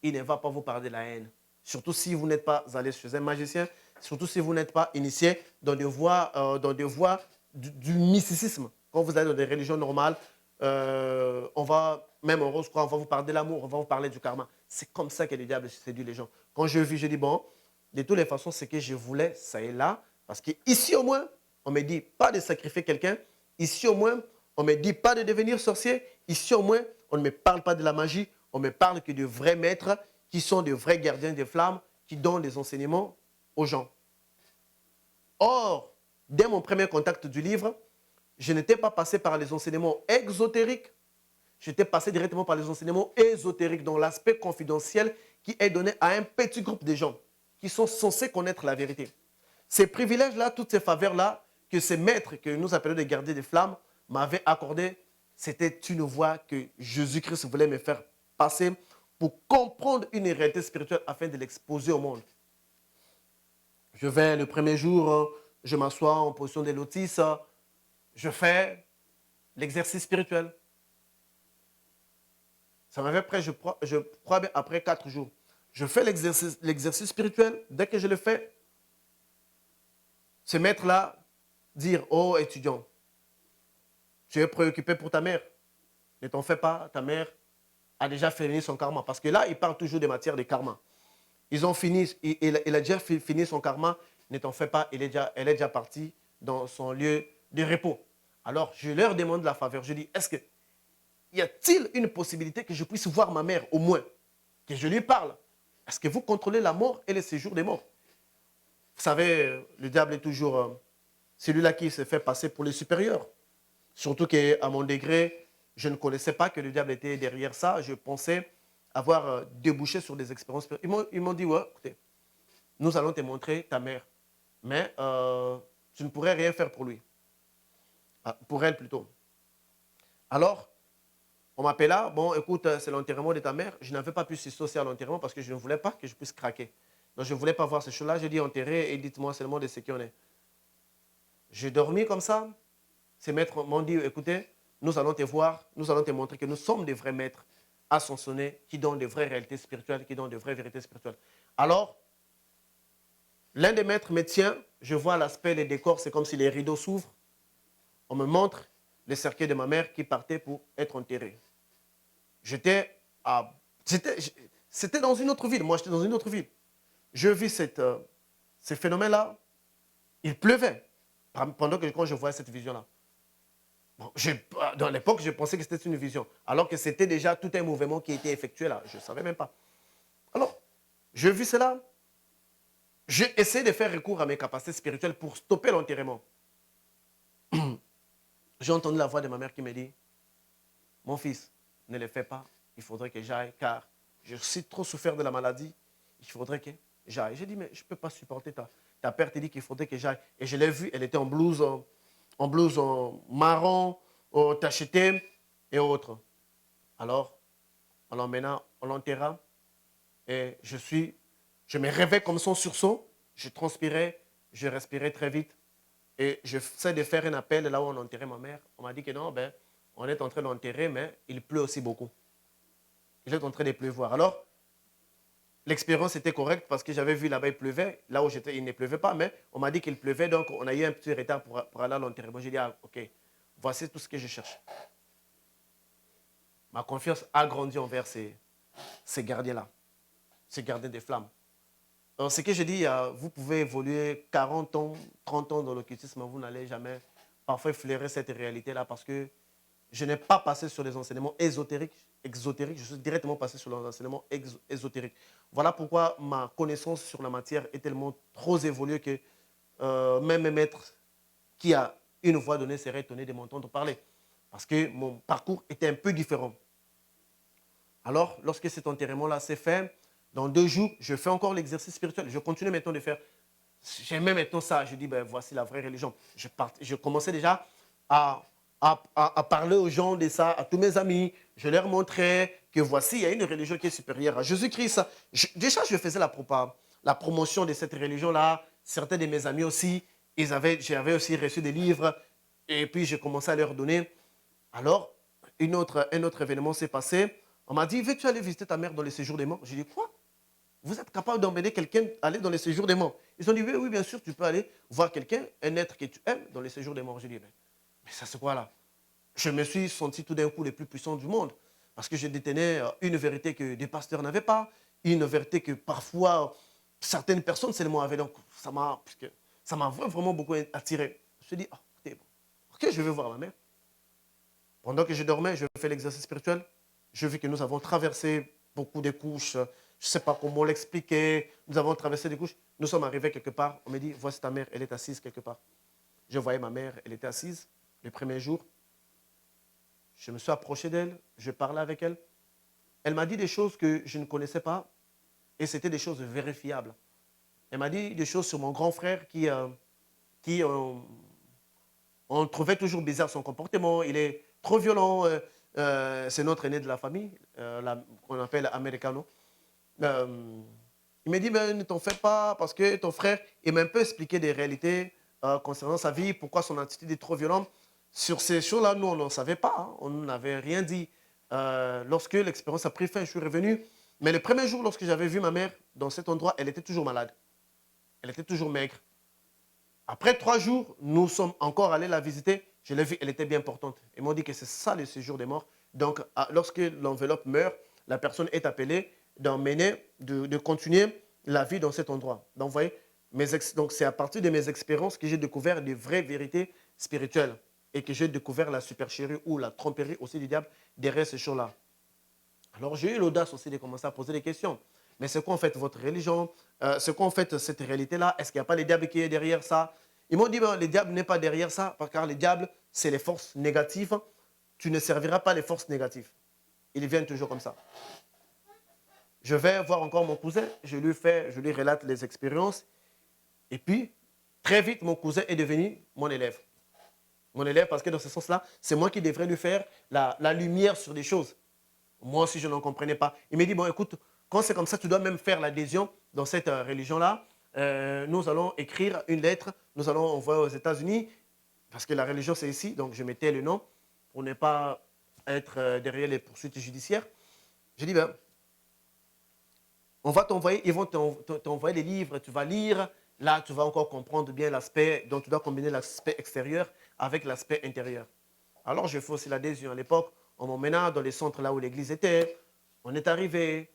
Il ne va pas vous parler de la haine. Surtout si vous n'êtes pas allé chez un magicien, surtout si vous n'êtes pas initié dans des voies, du mysticisme. Quand vous allez dans des religions normales, on va, même en rose croix, on va vous parler de l'amour, on va vous parler du karma. C'est comme ça que le diable séduit les gens. Quand je vis, je dis, bon, de toutes les façons, ce que je voulais, ça est là. Parce qu'ici, au moins, on me dit pas de sacrifier quelqu'un. Ici, au moins, on ne me dit pas de devenir sorcier. Ici, au moins, on ne me parle pas de la magie. On me parle que de vrais maîtres qui sont de vrais gardiens des flammes, qui donnent des enseignements aux gens. Or, dès mon premier contact du livre, je n'étais pas passé par les enseignements exotériques. J'étais passé directement par les enseignements ésotériques, dans l'aspect confidentiel qui est donné à un petit groupe de gens qui sont censés connaître la vérité. Ces privilèges-là, toutes ces faveurs-là, que ces maîtres que nous appelons des gardiens des flammes m'avaient accordé, c'était une voie que Jésus-Christ voulait me faire passer pour comprendre une réalité spirituelle afin de l'exposer au monde. Je vais le premier jour, je m'assois en position de lotus, je fais l'exercice spirituel. Ça m'avait pris, je crois bien, après 4 jours. Je fais l'exercice spirituel. Dès que je le fais, ce maître-là, dire, oh étudiant, tu es préoccupé pour ta mère. Ne t'en fais pas, ta mère a déjà fini son karma. Parce que là, il parle toujours des matières de karma. Ils ont fini, il a déjà fini son karma. Ne t'en fais pas, elle est déjà partie dans son lieu de repos. Alors, je leur demande la faveur. Je dis, est-ce que y a-t-il une possibilité que je puisse voir ma mère au moins, que je lui parle? Est-ce que vous contrôlez la mort et le séjour des morts? Vous savez, le diable est toujours celui-là qui se fait passer pour le supérieur. Surtout qu'à mon degré, je ne connaissais pas que le diable était derrière ça. Je pensais avoir débouché sur des expériences. Ils m'ont dit, ouais, écoutez, nous allons te montrer ta mère, mais tu ne pourrais rien faire pour lui. Pour elle plutôt. Alors, on m'appela, bon, écoute, c'est l'enterrement de ta mère. Je n'avais pas pu s'associer à l'enterrement parce que je ne voulais pas que je puisse craquer. Donc, je ne voulais pas voir ces choses-là. J'ai dit enterrer et dites-moi seulement de ce qui en est. J'ai dormi comme ça. Ces maîtres m'ont dit, écoutez, nous allons te voir, nous allons te montrer que nous sommes des vrais maîtres ascensionnés qui donnent de vraies réalités spirituelles, qui donnent de vraies vérités spirituelles. Alors, l'un des maîtres me tient, je vois l'aspect des décors, c'est comme si les rideaux s'ouvrent. On me montre le cercueil de ma mère qui partait pour être enterré. J'étais à... C'était dans une autre ville, moi j'étais dans une autre ville. Je vis ce phénomène-là, il pleuvait pendant que quand je voyais cette vision-là. Bon, dans l'époque, je pensais que c'était une vision, alors que c'était déjà tout un mouvement qui était effectué là. Je ne savais même pas. Alors, je vis cela. J'ai essayé de faire recours à mes capacités spirituelles pour stopper l'enterrement. J'ai entendu la voix de ma mère qui me dit, mon fils, ne le fais pas, il faudrait que j'aille, car je suis trop souffert de la maladie, il faudrait que j'aille. J'ai dit, mais je ne peux pas supporter ta père te dit qu'il faudrait que j'aille. Et je l'ai vue, elle était en blouse marron, tacheté et autres. Alors, on l'emmena, on l'enterra, et je me réveille comme son sursaut, je transpirais, je respirais très vite, et je sais de faire un appel là où on enterrait ma mère. On m'a dit que non, ben, on est en train d'enterrer, mais il pleut aussi beaucoup. Il est en train de pleuvoir. Alors, l'expérience était correcte parce que j'avais vu là-bas, il pleuvait. Là où j'étais, il ne pleuvait pas, mais on m'a dit qu'il pleuvait, donc on a eu un petit retard pour aller à l'enterrement. J'ai dit, ah, ok, voici tout ce que je cherche. Ma confiance a grandi envers ces gardiens-là, ces gardiens des flammes. Alors, ce que je dis, vous pouvez évoluer 40 ans, 30 ans dans l'occultisme, vous n'allez jamais parfois flairer cette réalité-là parce que je n'ai pas passé sur les enseignements exotériques, je suis directement passé sur les enseignements ésotériques. Voilà pourquoi ma connaissance sur la matière est tellement trop évoluée que même un maître qui a une voix donnée serait étonné de m'entendre parler. Parce que mon parcours était un peu différent. Alors, lorsque cet enterrement-là s'est fait, dans 2 jours, je fais encore l'exercice spirituel. Je continue maintenant de faire. J'aimais maintenant ça. Je dis, ben, voici la vraie religion. Je commençais déjà à parler aux gens de ça, à tous mes amis. Je leur montrais que voici, il y a une religion qui est supérieure à Jésus-Christ. Déjà, je faisais la promotion de cette religion-là. Certains de mes amis aussi, j'avais aussi reçu des livres. Et puis, j'ai commencé à leur donner. Alors, un autre événement s'est passé. On m'a dit, veux-tu aller visiter ta mère dans les séjours des morts? J'ai dit, quoi? Vous êtes capable d'emmener quelqu'un aller dans les séjours des morts? Ils ont dit, oui, oui, bien sûr, tu peux aller voir quelqu'un, un être que tu aimes, dans les séjours des morts. J'ai dit, mais ça c'est quoi là? Je me suis senti tout d'un coup le plus puissant du monde, parce que je détenais une vérité que des pasteurs n'avaient pas, une vérité que parfois certaines personnes seulement avaient. Donc ça m'a vraiment beaucoup attiré. Je me suis dit, ah, écoutez, ok, je vais voir ma mère. Pendant que je dormais, je fais l'exercice spirituel. Je vis que nous avons traversé beaucoup de couches. Je ne sais pas comment l'expliquer. Nous avons traversé des couches. Nous sommes arrivés quelque part. On me dit, voici ta mère, elle est assise quelque part. Je voyais ma mère, elle était assise le premier jour. Je me suis approché d'elle, je parlais avec elle. Elle m'a dit des choses que je ne connaissais pas et c'était des choses vérifiables. Elle m'a dit des choses sur mon grand frère on trouvait toujours bizarre son comportement. Il est trop violent. C'est notre aîné de la famille, qu'on appelle Americano. Il m'a dit, mais ne t'en fais pas, parce que ton frère, il m'a un peu expliqué des réalités concernant sa vie, pourquoi son attitude est trop violente. Sur ces choses-là, nous, on n'en savait pas, hein, on n'avait rien dit. Lorsque l'expérience a pris fin, je suis revenu. Mais le premier jour, lorsque j'avais vu ma mère dans cet endroit, elle était toujours malade. Elle était toujours maigre. Après 3 jours, nous sommes encore allés la visiter. Je l'ai vue, elle était bien portante. Ils m'ont dit que c'est ça le séjour des morts. Donc, lorsque l'enveloppe meurt, la personne est appelée d'emmener, de continuer la vie dans cet endroit. Donc, vous voyez, donc c'est à partir de mes expériences que j'ai découvert des vraies vérités spirituelles et que j'ai découvert la supercherie ou la tromperie aussi du diable derrière ces choses-là. Alors, j'ai eu l'audace aussi de commencer à poser des questions. Mais c'est quoi en fait votre religion? C'est quoi en fait cette réalité-là? Est-ce qu'il n'y a pas le diable qui est derrière ça? Ils m'ont dit, ben, le diable n'est pas derrière ça, car le diable, c'est les forces négatives. Tu ne serviras pas les forces négatives. Ils viennent toujours comme ça. Je vais voir encore mon cousin, je lui relate les expériences. Et puis, très vite, mon cousin est devenu mon élève. Mon élève, parce que dans ce sens-là, c'est moi qui devrais lui faire la lumière sur des choses. Moi aussi, je n'en comprenais pas. Il m'a dit, bon, écoute, quand c'est comme ça, tu dois même faire l'adhésion dans cette religion-là. Nous allons écrire une lettre, nous allons envoyer aux États-Unis, parce que la religion c'est ici, donc je mettais le nom pour ne pas être derrière les poursuites judiciaires. J'ai dit, ben, on va t'envoyer, ils vont t'envoyer des livres, tu vas lire. Là, tu vas encore comprendre bien l'aspect, donc tu dois combiner l'aspect extérieur avec l'aspect intérieur. Alors, je fais aussi l'adhésion. À l'époque, on m'emmena dans les centres là où l'église était. On est arrivé.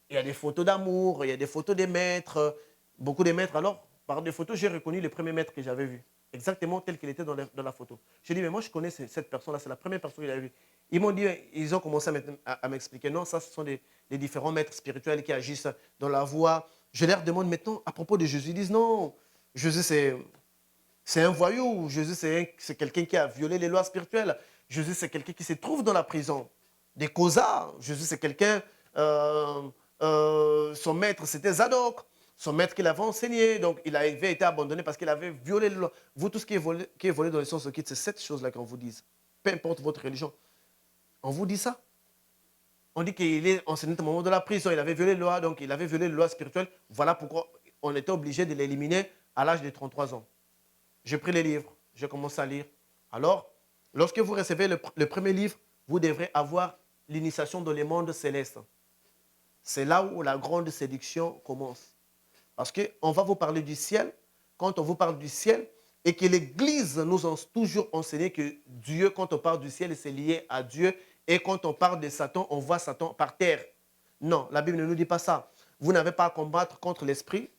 Il y a des photos d'amour, il y a des photos des maîtres, beaucoup de maîtres. Alors, par des photos, j'ai reconnu le premier maître que j'avais vu, exactement tel qu'il était dans la photo. J'ai dit, mais moi, je connais cette personne-là, c'est la première personne que j'avais vue. Ils m'ont dit, ils ont commencé à m'expliquer, non, ça, ce sont des différents maîtres spirituels qui agissent dans la voie. Je leur demande maintenant, à propos de Jésus, ils disent, non, Jésus, c'est un voyou. Jésus, c'est quelqu'un qui a violé les lois spirituelles. Jésus, c'est quelqu'un qui se trouve dans la prison. Des causards. Jésus, c'est quelqu'un... son maître, c'était Zadok. Son maître qu'il avait enseigné. Donc, il avait été abandonné parce qu'il avait violé les lois. Vous, tout ce qui est volé dans les sens occultes, c'est cette chose-là qu'on vous dise. Peu importe votre religion. On vous dit ça. On dit qu'il est enseigné au moment de la prison. Il avait violé les lois, donc il avait violé les lois spirituelles. Voilà pourquoi on était obligé de l'éliminer à l'âge de 33 ans. J'ai pris les livres, j'ai commencé à lire. Alors, lorsque vous recevez le premier livre, vous devrez avoir l'initiation dans les mondes célestes. C'est là où la grande séduction commence. Parce qu'on va vous parler du ciel. Quand on vous parle du ciel, et que l'Église nous a toujours enseigné que Dieu, quand on parle du ciel, c'est lié à Dieu. Et quand on parle de Satan, on voit Satan par terre. Non, la Bible ne nous dit pas ça. Vous n'avez pas à combattre contre l'esprit,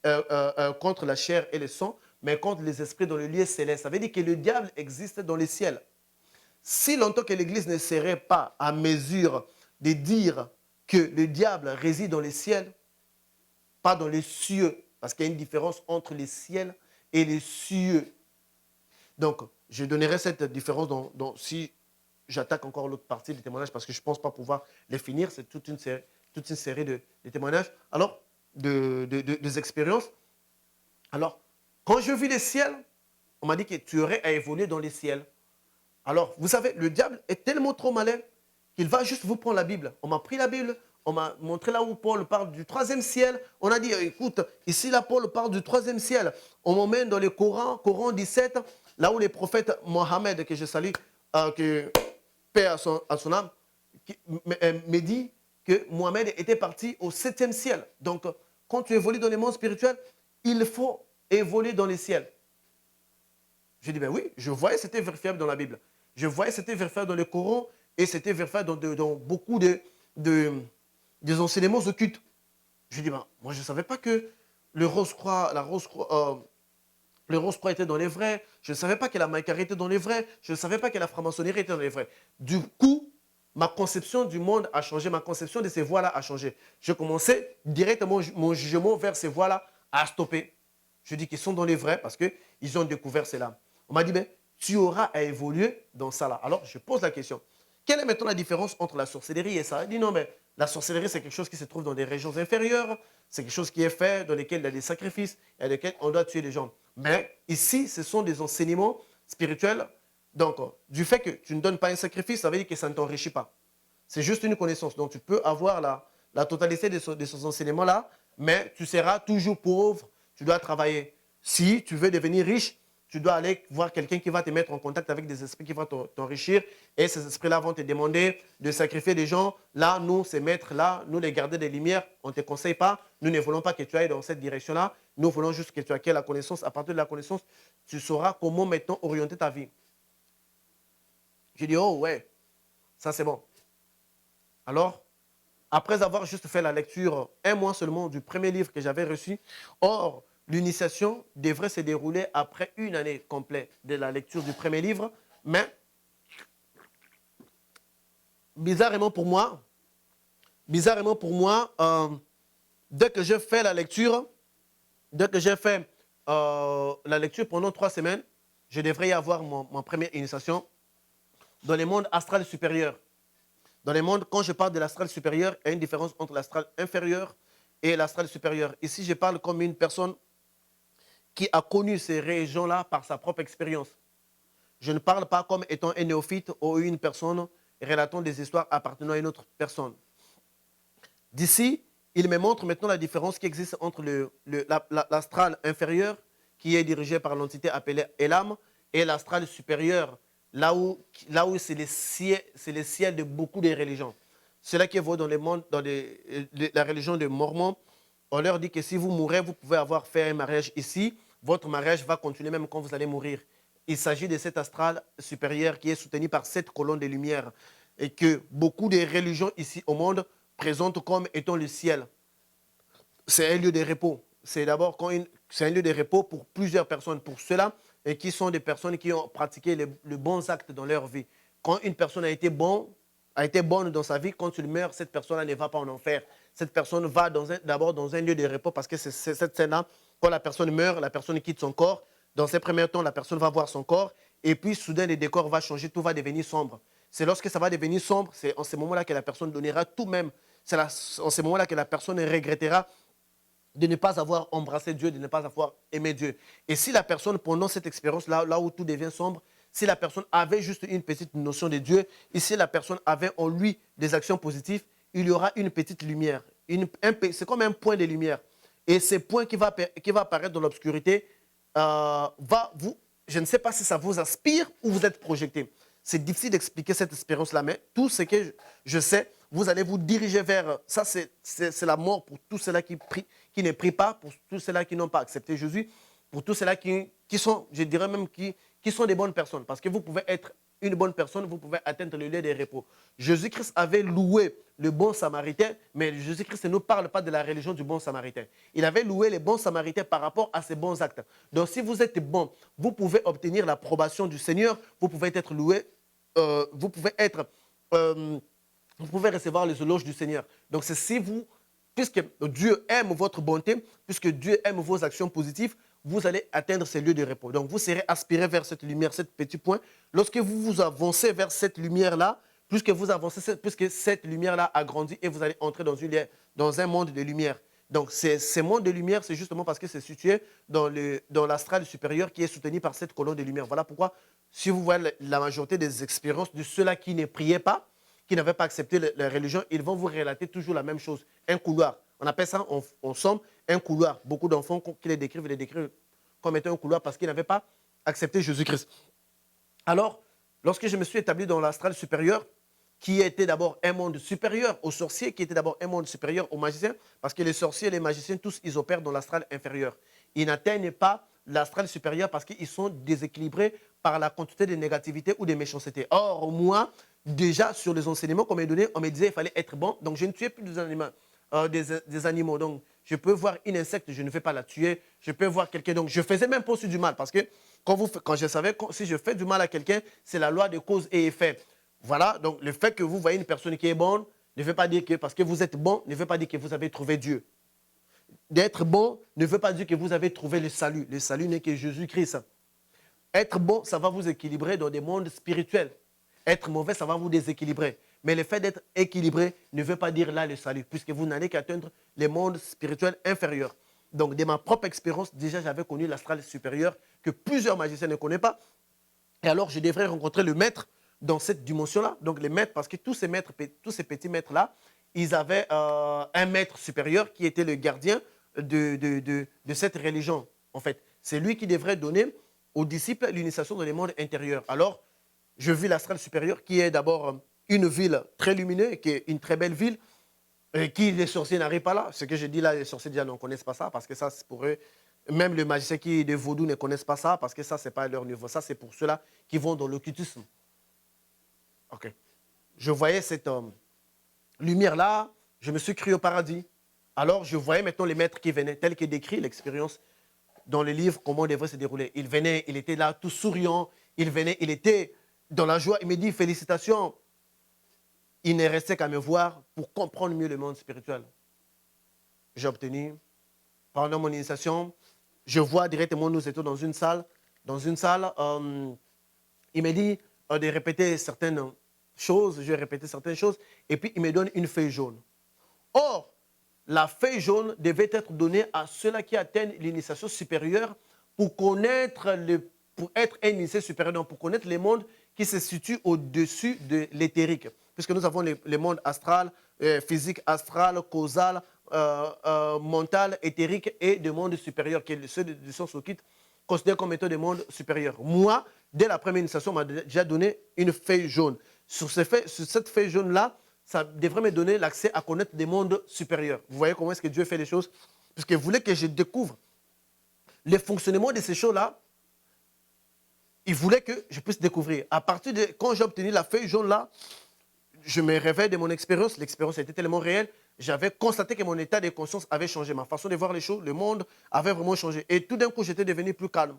contre la chair et le sang, mais contre les esprits dans le lieu céleste. Ça veut dire que le diable existe dans le ciel. Si longtemps que l'Église ne serait pas à mesure de dire que le diable réside dans les ciels, pas dans les cieux, parce qu'il y a une différence entre les ciels et les cieux. Donc, je donnerai cette différence si j'attaque encore l'autre partie des témoignages, parce que je ne pense pas pouvoir les finir. C'est toute une série de témoignages. Alors, des expériences. Alors, quand je vis les ciels, on m'a dit que tu aurais à évoluer dans les ciels. Alors, vous savez, le diable est tellement trop malin qu'il va juste vous prendre la Bible. On m'a pris la Bible, on m'a montré là où Paul parle du troisième ciel. On a dit, écoute, ici là, Paul parle du troisième ciel. On m'emmène dans le Coran 17, là où les prophètes Mohammed, que je salue, que paix à son âme, me dit que Mohammed était parti au 7e ciel. Donc, quand tu évolues dans les mondes spirituels, il faut évoluer dans les ciels. Je dis, ben oui, je voyais c'était vérifiable dans la Bible. Je voyais c'était vérifiable dans le Coran et c'était vérifiable dans beaucoup des enseignements occultes. Je dis, ben, moi je ne savais pas que le Rose-Croix était dans les vrais. Je ne savais pas que la maïkarie était dans les vrais. Je ne savais pas que la franc-maçonnerie était dans les vrais. Du coup, ma conception du monde a changé. Ma conception de ces voies-là a changé. Je commençais directement mon jugement vers ces voies-là à stopper. Je dis qu'ils sont dans les vrais parce qu'ils ont découvert cela. On m'a dit, ben, tu auras à évoluer dans ça là. Alors, je pose la question. Quelle est maintenant la différence entre la sorcellerie et ça? Il dit non, mais la sorcellerie, c'est quelque chose qui se trouve dans des régions inférieures. C'est quelque chose qui est fait dans lesquels il y a des sacrifices et dans lesquels on doit tuer les gens. Mais ici, ce sont des enseignements spirituels. Donc, du fait que tu ne donnes pas un sacrifice, ça veut dire que ça ne t'enrichit pas. C'est juste une connaissance. Donc, tu peux avoir la totalité de ces enseignements-là, mais tu seras toujours pauvre. Tu dois travailler. Si tu veux devenir riche, tu dois aller voir quelqu'un qui va te mettre en contact avec des esprits qui vont t'enrichir. Et ces esprits-là vont te demander de sacrifier des gens. Là, nous, ces maîtres-là, nous, les gardiens des lumières, on ne te conseille pas. Nous ne voulons pas que tu ailles dans cette direction-là. Nous voulons juste que tu acquiers la connaissance. À partir de la connaissance, tu sauras comment maintenant orienter ta vie. J'ai dit, oh ouais, ça c'est bon. Alors, après avoir juste fait la lecture un mois seulement du premier livre que j'avais reçu, or, l'initiation devrait se dérouler après une année complète de la lecture du premier livre, mais bizarrement pour moi, dès que j'ai fait la lecture, pendant 3 semaines, je devrais y avoir ma première initiation dans les mondes astral supérieurs. Dans les mondes, quand je parle de l'astral supérieur, il y a une différence entre l'astral inférieur et l'astral supérieur. Ici, je parle comme une personne qui a connu ces régions-là par sa propre expérience. Je ne parle pas comme étant un néophyte ou une personne relatant des histoires appartenant à une autre personne. D'ici, il me montre maintenant la différence qui existe entre l'astral inférieur, qui est dirigé par l'entité appelée Elam, et l'astral supérieur, là où c'est le ciel de beaucoup de religions. Cela qui vaut dans le monde, dans la religion des Mormons, on leur dit que si vous mourrez, vous pouvez avoir fait un mariage ici, votre mariage va continuer même quand vous allez mourir. Il s'agit de cet astral supérieur qui est soutenu par 7 colonnes de lumière et que beaucoup de religions ici au monde présentent comme étant le ciel. C'est un lieu de repos. C'est d'abord c'est un lieu de repos pour plusieurs personnes. Pour ceux-là, et qui sont des personnes qui ont pratiqué les bons actes dans leur vie. Quand une personne a été bonne dans sa vie, quand il meurt, cette personne-là ne va pas en enfer. Cette personne va d'abord dans un lieu de repos parce que c'est cette scène-là, quand la personne meurt, la personne quitte son corps. Dans ces premiers temps, la personne va voir son corps et puis soudain, le décor va changer, tout va devenir sombre. C'est lorsque ça va devenir sombre, c'est en ce moment-là que la personne donnera tout même. C'est en ce moment-là que la personne regrettera de ne pas avoir embrassé Dieu, de ne pas avoir aimé Dieu. Et si la personne, pendant cette expérience-là, là où tout devient sombre, si la personne avait juste une petite notion de Dieu, et si la personne avait en lui des actions positives, il y aura une petite lumière. C'est comme un point de lumière. Et ce point qui va apparaître dans l'obscurité, je ne sais pas si ça vous aspire ou vous êtes projeté. C'est difficile d'expliquer cette expérience-là, mais tout ce que je sais, vous allez vous diriger vers... Ça, c'est la mort pour tous ceux-là qui ne prient pas, pour tous ceux-là qui n'ont pas accepté Jésus, pour tous ceux-là qui sont, je dirais même, qui sont des bonnes personnes. Parce que vous pouvez être une bonne personne, vous pouvez atteindre le lieu de repos. Jésus-Christ avait loué le bon samaritain, mais Jésus-Christ ne nous parle pas de la religion du bon samaritain. Il avait loué les bons samaritains par rapport à ses bons actes. Donc si vous êtes bon, vous pouvez obtenir l'approbation du Seigneur, vous pouvez être loué, vous pouvez recevoir les éloges du Seigneur. Donc c'est si vous, puisque Dieu aime votre bonté, puisque Dieu aime vos actions positives, vous allez atteindre ces lieux de repos. Donc vous serez aspiré vers cette lumière, ce petit point. Lorsque vous avancez vers cette lumière-là, puisque cette lumière-là a grandi et vous allez entrer dans un monde de lumière. Donc ce monde de lumière, c'est justement parce que c'est situé dans l'astral supérieur qui est soutenu par cette colonne de lumière. Voilà pourquoi, si vous voyez la majorité des expériences de ceux-là qui ne priaient pas, qui n'avaient pas accepté la religion, ils vont vous relater toujours la même chose. Un couloir. On appelle ça, en somme, un couloir. Beaucoup d'enfants qui les décrivent comme étant un couloir parce qu'ils n'avaient pas accepté Jésus-Christ. Alors, lorsque je me suis établi dans l'astral supérieur, qui était d'abord un monde supérieur aux sorciers, qui était d'abord un monde supérieur aux magiciens, parce que les sorciers et les magiciens, tous, ils opèrent dans l'astral inférieur. Ils n'atteignent pas l'astral supérieur parce qu'ils sont déséquilibrés par la quantité de négativité ou de méchanceté. Or, moi, déjà, sur les enseignements qu'on m'a donnés, on me disait qu'il fallait être bon, donc je ne tuais plus des animaux. Donc, je peux voir une insecte, je ne vais pas la tuer. Je peux voir quelqu'un, donc je faisais même pas aussi du mal, parce que quand je savais, si je fais du mal à quelqu'un, c'est la loi de cause et effet. Voilà, donc le fait que vous voyez une personne qui est bonne, ne veut pas dire que, parce que vous êtes bon, ne veut pas dire que vous avez trouvé Dieu. D'être bon ne veut pas dire que vous avez trouvé le salut. Le salut n'est que Jésus-Christ. Être bon, ça va vous équilibrer dans des mondes spirituels. Être mauvais, ça va vous déséquilibrer. Mais le fait d'être équilibré ne veut pas dire là le salut, puisque vous n'allez qu'atteindre les mondes spirituels inférieurs. Donc, de ma propre expérience, déjà, j'avais connu l'astral supérieur que plusieurs magiciens ne connaissent pas. Et alors, je devrais rencontrer le maître dans cette dimension-là. Donc, les maîtres, parce que tous ces petits maîtres-là, ils avaient un maître supérieur qui était le gardien de cette religion, en fait. C'est lui qui devrait donner aux disciples l'initiation dans les mondes intérieurs. Alors, je vis l'astral supérieur, qui est d'abord une ville très lumineuse, qui est une très belle ville, et qui les sorciers n'arrivent pas là. Ce que je dis là, les sorciers déjà ne connaissent pas ça, parce que ça, c'est pour eux. Même les magiciens qui de vaudou ne connaissent pas ça, parce que ça, ce n'est pas à leur niveau. Ça, c'est pour ceux-là qui vont dans l'occultisme. Ok. Je voyais cette lumière-là, je me suis cru au paradis. Alors, je voyais maintenant les maîtres qui venaient, tel que décrit l'expérience dans le livre, comment on devrait se dérouler. Il venait, il était là, tout souriant. Il venait, il était dans la joie. Il me dit, félicitations. Il ne restait qu'à me voir pour comprendre mieux le monde spirituel. J'ai obtenu, pendant mon initiation, je vois directement, nous étions dans une salle. Dans une salle, il me dit de répéter certaines choses. Je répétais certaines choses. Et puis, il me donne une feuille jaune. Or, la feuille jaune devait être donnée à ceux-là qui atteignent l'initiation supérieure pour connaître pour être un initié supérieur, donc pour connaître les mondes qui se situent au-dessus de l'éthérique. Puisque nous avons les mondes astral, physique, astral, causal, mental, éthérique et de monde supérieur, qui est ceux du sens occulte, considérés comme étant des mondes supérieurs. Moi, dès la première initiation, on m'a déjà donné une feuille jaune. Sur cette feuille jaune-là, ça devrait me donner l'accès à connaître des mondes supérieurs. Vous voyez comment est-ce que Dieu fait les choses? Puisqu'il voulait que je découvre le fonctionnement de ces choses-là. Il voulait que je puisse découvrir. À partir de quand j'ai obtenu la feuille jaune-là, je me réveille de mon expérience. L'expérience était tellement réelle. J'avais constaté que mon état de conscience avait changé. Ma façon de voir les choses, le monde avait vraiment changé. Et tout d'un coup, j'étais devenu plus calme.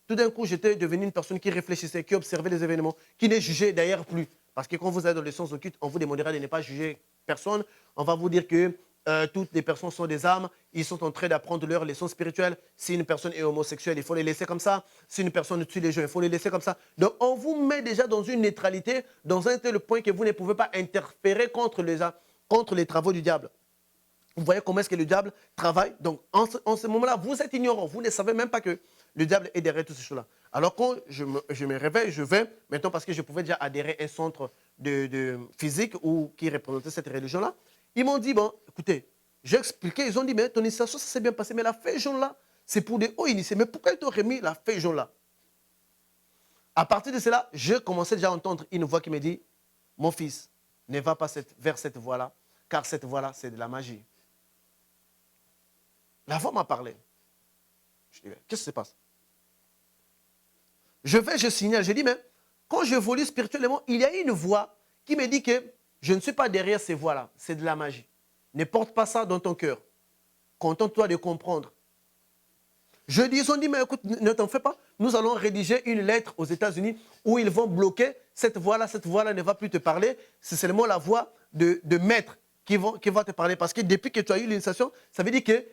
Tout d'un coup, j'étais devenu une personne qui réfléchissait, qui observait les événements, qui ne jugeait d'ailleurs plus. Parce que quand vous êtes dans le sens occulte, on vous demandera de ne pas juger personne. On va vous dire que toutes les personnes sont des âmes. Ils sont en train d'apprendre leur leçon spirituelle. Si une personne est homosexuelle, il faut les laisser comme ça. Si une personne tue les gens, il faut les laisser comme ça. Donc, on vous met déjà dans une neutralité, dans un tel point que vous ne pouvez pas interférer contre les travaux du diable. Vous voyez comment est-ce que le diable travaille? Donc, en ce moment-là, vous êtes ignorant. Vous ne savez même pas que le diable est derrière toutes ces choses-là. Alors, quand je me réveille, je vais, maintenant, parce que je pouvais déjà adhérer à un centre de physique qui représentait cette religion-là, ils m'ont dit, bon, écoutez, j'ai expliqué, ils ont dit, mais ton initiation, ça s'est bien passé, mais la feuille jaune-là, c'est pour des hauts initiés. Mais pourquoi ils t'ont remis la feuille jaune-là? À partir de cela, je commençais déjà à entendre une voix qui me dit, mon fils, ne va pas vers cette voie-là, car cette voie-là, c'est de la magie. La voix m'a parlé. Je dis, qu'est-ce qui se passe? Je signale, je dis, mais quand j'évolue spirituellement, il y a une voix qui me dit que je ne suis pas derrière ces voix-là, c'est de la magie. Ne porte pas ça dans ton cœur. Contente-toi de comprendre. Ils ont dit, mais écoute, ne t'en fais pas. Nous allons rédiger une lettre aux États-Unis où ils vont bloquer cette voix-là ne va plus te parler. C'est seulement la voix de maître qui va te parler. Parce que depuis que tu as eu l'initiation, ça veut dire que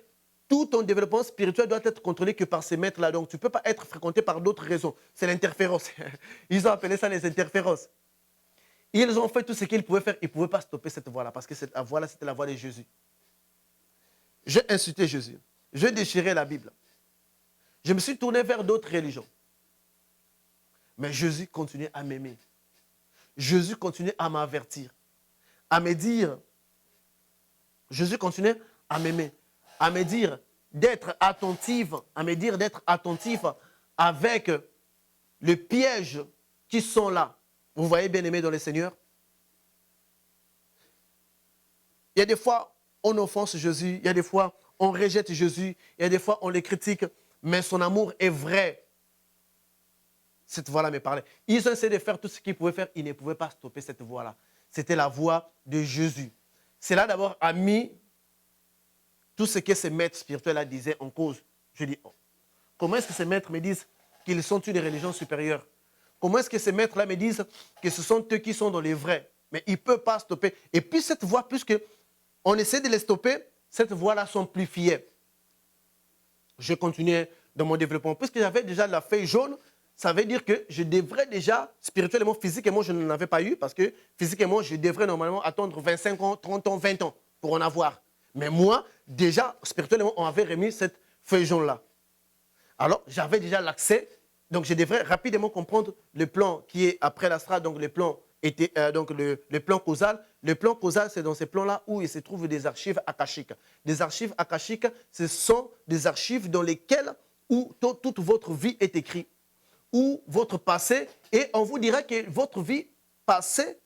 tout ton développement spirituel doit être contrôlé que par ces maîtres-là. Donc, tu ne peux pas être fréquenté par d'autres raisons. C'est l'interférence. Ils ont appelé ça les interférences. Ils ont fait tout ce qu'ils pouvaient faire. Ils ne pouvaient pas stopper cette voie-là parce que cette voie-là, c'était la voie de Jésus. J'ai insulté Jésus. J'ai déchiré la Bible. Je me suis tourné vers d'autres religions. Mais Jésus continuait à m'aimer. Jésus continuait à m'avertir, à me dire. Jésus continuait à m'aimer, à me dire d'être attentive, avec les pièges qui sont là. Vous voyez, bien aimé dans le Seigneur? Il y a des fois, on offense Jésus, il y a des fois, on rejette Jésus, il y a des fois, on le critique, mais son amour est vrai. Cette voix-là me parlait. Ils ont essayé de faire tout ce qu'ils pouvaient faire, ils ne pouvaient pas stopper cette voix-là. C'était la voix de Jésus. Cela d'abord a mis tout ce que ces maîtres spirituels disaient en cause. Je dis, oh, comment est-ce que ces maîtres me disent qu'ils sont une religion supérieure? Comment est-ce que ces maîtres-là me disent que ce sont eux qui sont dans les vrais? Mais ils ne peuvent pas stopper. Et puis cette voix, puisque on essaie de les stopper, cette voix-là s'amplifiait. Je continuais dans mon développement. Puisque j'avais déjà la feuille jaune, ça veut dire que je devrais déjà, spirituellement, physiquement, je n'en avais pas eu, parce que physiquement, je devrais normalement attendre 25 ans, 30 ans, 20 ans pour en avoir. Mais moi, déjà, spirituellement, on avait remis cette feuille jaune-là. Alors, j'avais déjà l'accès, donc je devrais rapidement comprendre le plan qui est après l'astral, donc le plan le plan causal. Le plan causal, c'est dans ces plans-là où il se trouve des archives akashiques. Des archives akashiques, ce sont des archives dans lesquelles où toute votre vie est écrite, où votre passé, et on vous dira que votre vie passée,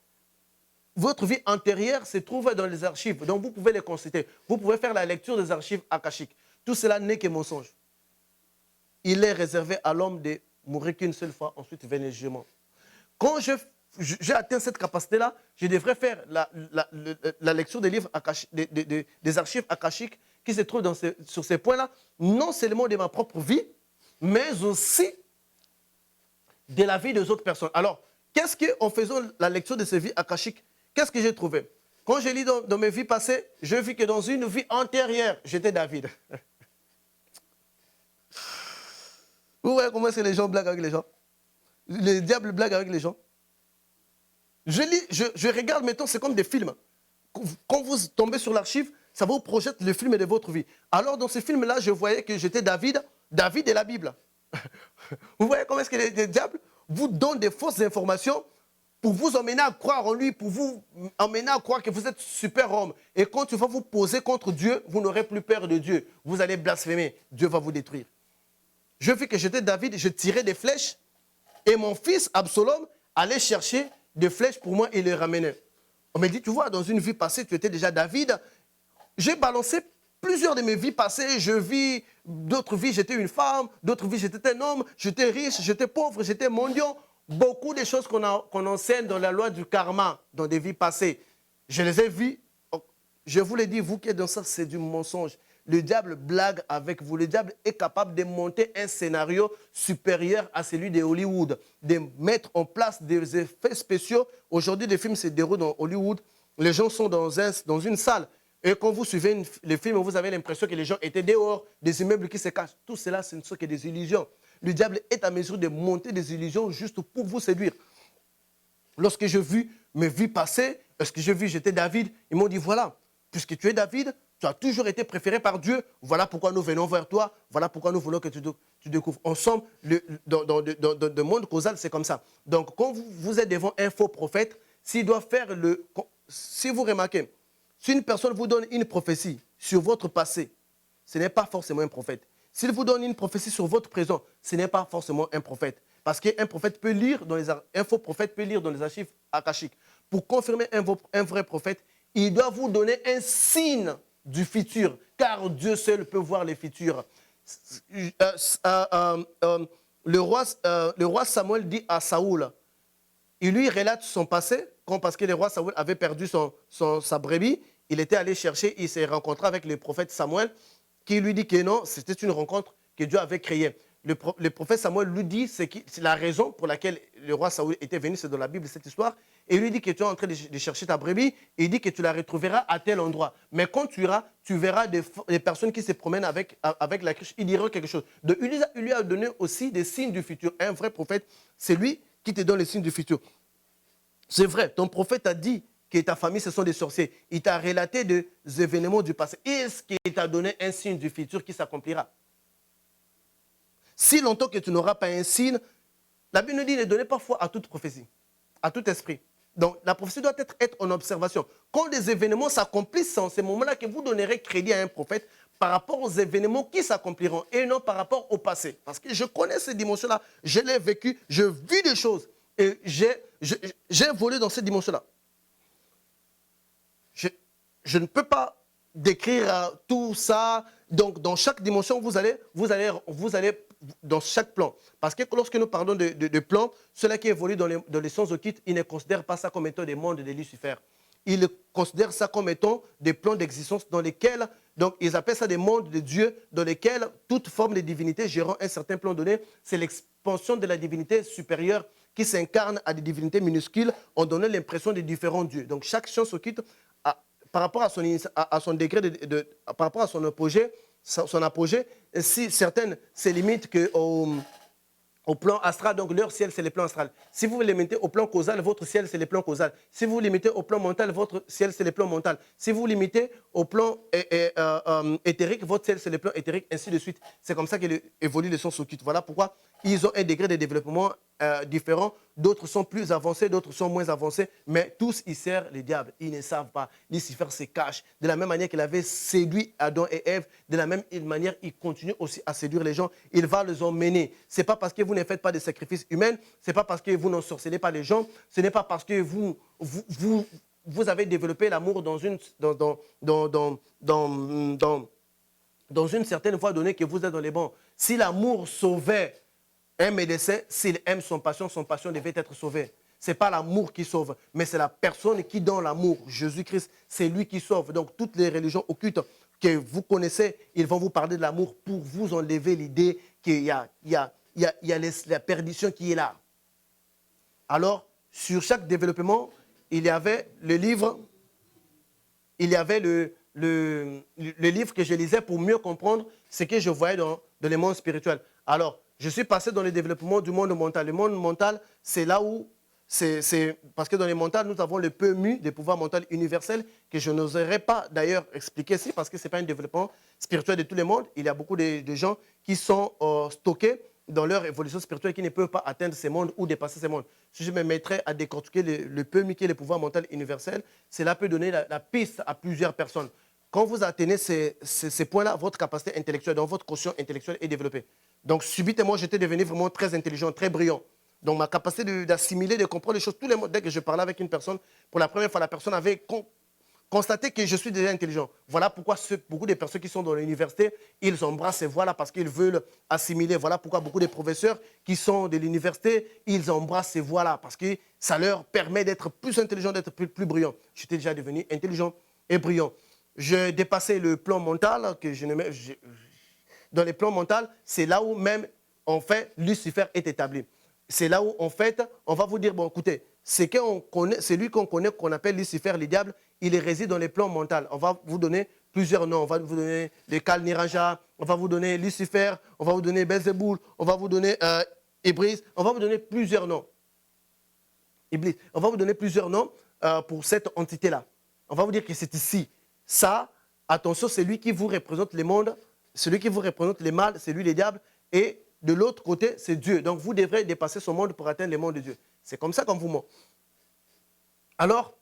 votre vie antérieure se trouve dans les archives. Donc, vous pouvez les consulter. Vous pouvez faire la lecture des archives akashiques. Tout cela n'est que mensonge. Il est réservé à l'homme de mourir qu'une seule fois, ensuite venir le jugement. Quand j'ai atteint cette capacité-là, je devrais faire la lecture des livres des archives akashiques qui se trouvent sur ces points-là, non seulement de ma propre vie, mais aussi de la vie des autres personnes. Alors, qu'est-ce qu'en faisant la lecture de ces vies akashiques, qu'est-ce que j'ai trouvé? Quand je lis dans mes vies passées, je vis que dans une vie antérieure, j'étais David. Vous voyez comment est-ce que les gens blaguent avec les gens? Les diables blaguent avec les gens. Je regarde maintenant, c'est comme des films. Quand vous tombez sur l'archive, ça vous projette le film de votre vie. Alors, dans ce film-là, je voyais que j'étais David de la Bible. Vous voyez comment est-ce que les diables vous donnent des fausses informations pour vous emmener à croire en lui, pour vous emmener à croire que vous êtes super homme. Et quand tu vas vous poser contre Dieu, vous n'aurez plus peur de Dieu. Vous allez blasphémer. Dieu va vous détruire. Je vis que j'étais David, je tirais des flèches et mon fils Absalom allait chercher des flèches pour moi et les ramenait. On me dit, tu vois, dans une vie passée, tu étais déjà David. J'ai balancé plusieurs de mes vies passées. Je vis d'autres vies, j'étais une femme, d'autres vies, j'étais un homme, j'étais riche, j'étais pauvre, j'étais mendiant. Beaucoup de choses qu'on enseigne dans la loi du karma, dans des vies passées. Je les ai vues. Je vous l'ai dit, vous qui êtes dans ça, c'est du mensonge. Le diable blague avec vous. Le diable est capable de monter un scénario supérieur à celui de Hollywood, de mettre en place des effets spéciaux. Aujourd'hui, les films se déroulent dans Hollywood. Les gens sont dans une salle. Et quand vous suivez les films, vous avez l'impression que les gens étaient dehors, des immeubles qui se cachent. Tout cela, ce ne sont que des illusions. Le diable est à mesure de monter des illusions juste pour vous séduire. Lorsque j'ai vu mes vies passées, lorsque j'ai vu j'étais David, ils m'ont dit, voilà, puisque tu es David, tu as toujours été préféré par Dieu, voilà pourquoi nous venons vers toi, voilà pourquoi nous voulons que tu découvres. Ensemble, dans le monde causal, c'est comme ça. Donc, quand vous êtes devant un faux prophète, s'il doit faire si vous remarquez, si une personne vous donne une prophétie sur votre passé, ce n'est pas forcément un prophète. S'il vous donne une prophétie sur votre présent, ce n'est pas forcément un prophète. Parce qu'un prophète peut lire un faux prophète peut lire dans les archives akashiques. Pour confirmer un vrai prophète, il doit vous donner un signe du futur, car Dieu seul peut voir les futurs. Le roi Samuel dit à Saoul, il lui relate son passé, parce que le roi Saoul avait perdu sa brebis, il était allé chercher, il s'est rencontré avec le prophète Samuel, qui lui dit que non, c'était une rencontre que Dieu avait créée. Le prophète Samuel lui dit, c'est la raison pour laquelle le roi Saoul était venu, c'est dans la Bible cette histoire, et il lui dit que tu es en train de chercher ta brebis, et il dit que tu la retrouveras à tel endroit. Mais quand tu iras, tu verras des personnes qui se promènent avec la cruche, ils diront quelque chose. Donc, il lui a donné aussi des signes du futur. Un vrai prophète, c'est lui qui te donne les signes du futur. C'est vrai, ton prophète a dit que ta famille, ce sont des sorciers. Il t'a relaté des événements du passé. Est-ce qu'il t'a donné un signe du futur qui s'accomplira? Si longtemps que tu n'auras pas un signe, la Bible nous dit ne donnez pas foi à toute prophétie, à tout esprit. Donc, la prophétie doit être en observation. Quand des événements s'accomplissent, c'est en ce moment-là que vous donnerez crédit à un prophète par rapport aux événements qui s'accompliront et non par rapport au passé. Parce que je connais ces dimensions-là, je l'ai vécu, je vis des choses et j'ai évolué dans cette dimension-là. Je ne peux pas décrire tout ça. Donc, dans chaque dimension, vous allez dans chaque plan. Parce que lorsque nous parlons de plans, ceux-là qui évoluent dans les sciences occultes, ils ne considèrent pas ça comme étant des mondes de Lucifer. Ils considèrent ça comme étant des plans d'existence dans lesquels, donc ils appellent ça des mondes de Dieu, dans lesquels toute forme de divinité gérant un certain plan donné, c'est l'expansion de la divinité supérieure qui s'incarne à des divinités minuscules en donnant l'impression de différents dieux. Donc chaque science occulte, par rapport à son degré, par rapport à son apogée, si certaines se limitent au plan astral, donc leur ciel, c'est le plan astral. Si vous vous limitez au plan causal, votre ciel, c'est le plan causal. Si vous vous limitez au plan mental, votre ciel, c'est le plan mental. Si vous vous limitez au plan éthérique, votre ciel, c'est le plan éthérique, ainsi de suite. C'est comme ça qu'évoluent les sciences occultes. Voilà pourquoi ils ont un degré de développement différent. D'autres sont plus avancés, d'autres sont moins avancés, mais tous, ils servent les diables. Ils ne savent pas. Lucifer se cache. De la même manière qu'il avait séduit Adam et Ève, de la même manière, il continue aussi à séduire les gens. Il va les emmener. Ce n'est pas parce que vous ne faites pas de sacrifices humains, ce n'est pas parce que vous n'ensorcelez pas les gens, ce n'est pas parce que vous avez développé l'amour dans une certaine voie donnée que vous êtes dans les bons. Si l'amour sauvait un médecin, s'il aime son patient devait être sauvé. Ce n'est pas l'amour qui sauve, mais c'est la personne qui donne l'amour. Jésus-Christ, c'est lui qui sauve. Donc, toutes les religions occultes que vous connaissez, ils vont vous parler de l'amour pour vous enlever l'idée qu'il y a la perdition qui est là. Alors, sur chaque développement, il y avait le livre, le livre que je lisais pour mieux comprendre ce que je voyais dans le monde spirituel. Alors, je suis passé dans le développement du monde mental. Le monde mental, c'est là où, parce que dans le mental, nous avons le PMU, des pouvoirs mentaux universels, que je n'oserais pas d'ailleurs expliquer ici, parce que ce n'est pas un développement spirituel de tout le monde. Il y a beaucoup de gens qui sont stockés dans leur évolution spirituelle qui ne peuvent pas atteindre ces mondes ou dépasser ces mondes. Si je me mettrais à décortiquer le peu qui est le pouvoir mental universel, cela peut donner la piste à plusieurs personnes. Quand vous atteignez ces points-là, votre capacité intellectuelle, donc votre quotient intellectuel est développée. Donc subitement, j'étais devenu vraiment très intelligent, très brillant. Donc ma capacité d'assimiler, de comprendre les choses, dès que je parlais avec une personne, pour la première fois, la personne avait constaté que je suis déjà intelligent. Voilà pourquoi beaucoup de personnes qui sont dans l'université, ils embrassent ces voies-là parce qu'ils veulent assimiler. Voilà pourquoi beaucoup de professeurs qui sont de l'université, ils embrassent ces voies-là parce que ça leur permet d'être plus intelligent, d'être plus brillant. J'étais déjà devenu intelligent et brillant. Je dépassais le plan mental que dans les plans mentaux, c'est là où même, en fait, Lucifer est établi. C'est là où, en fait, on va vous dire, bon, écoutez, c'est lui qu'on connaît, qu'on appelle Lucifer, le diable, il réside dans les plans mentaux. On va vous donner plusieurs noms. On va vous donner les Kal Niranja, on va vous donner Lucifer, on va vous donner Belzéboul, on va vous donner Iblis, on va vous donner plusieurs noms. Iblis. On va vous donner plusieurs noms pour cette entité-là. On va vous dire que c'est ici. Ça, attention, c'est lui qui vous représente les mondes, celui qui vous représente les mâles, c'est lui les diables, et de l'autre côté, c'est Dieu. Donc, vous devrez dépasser son monde pour atteindre les mondes de Dieu. C'est comme ça qu'on vous montre. Alors,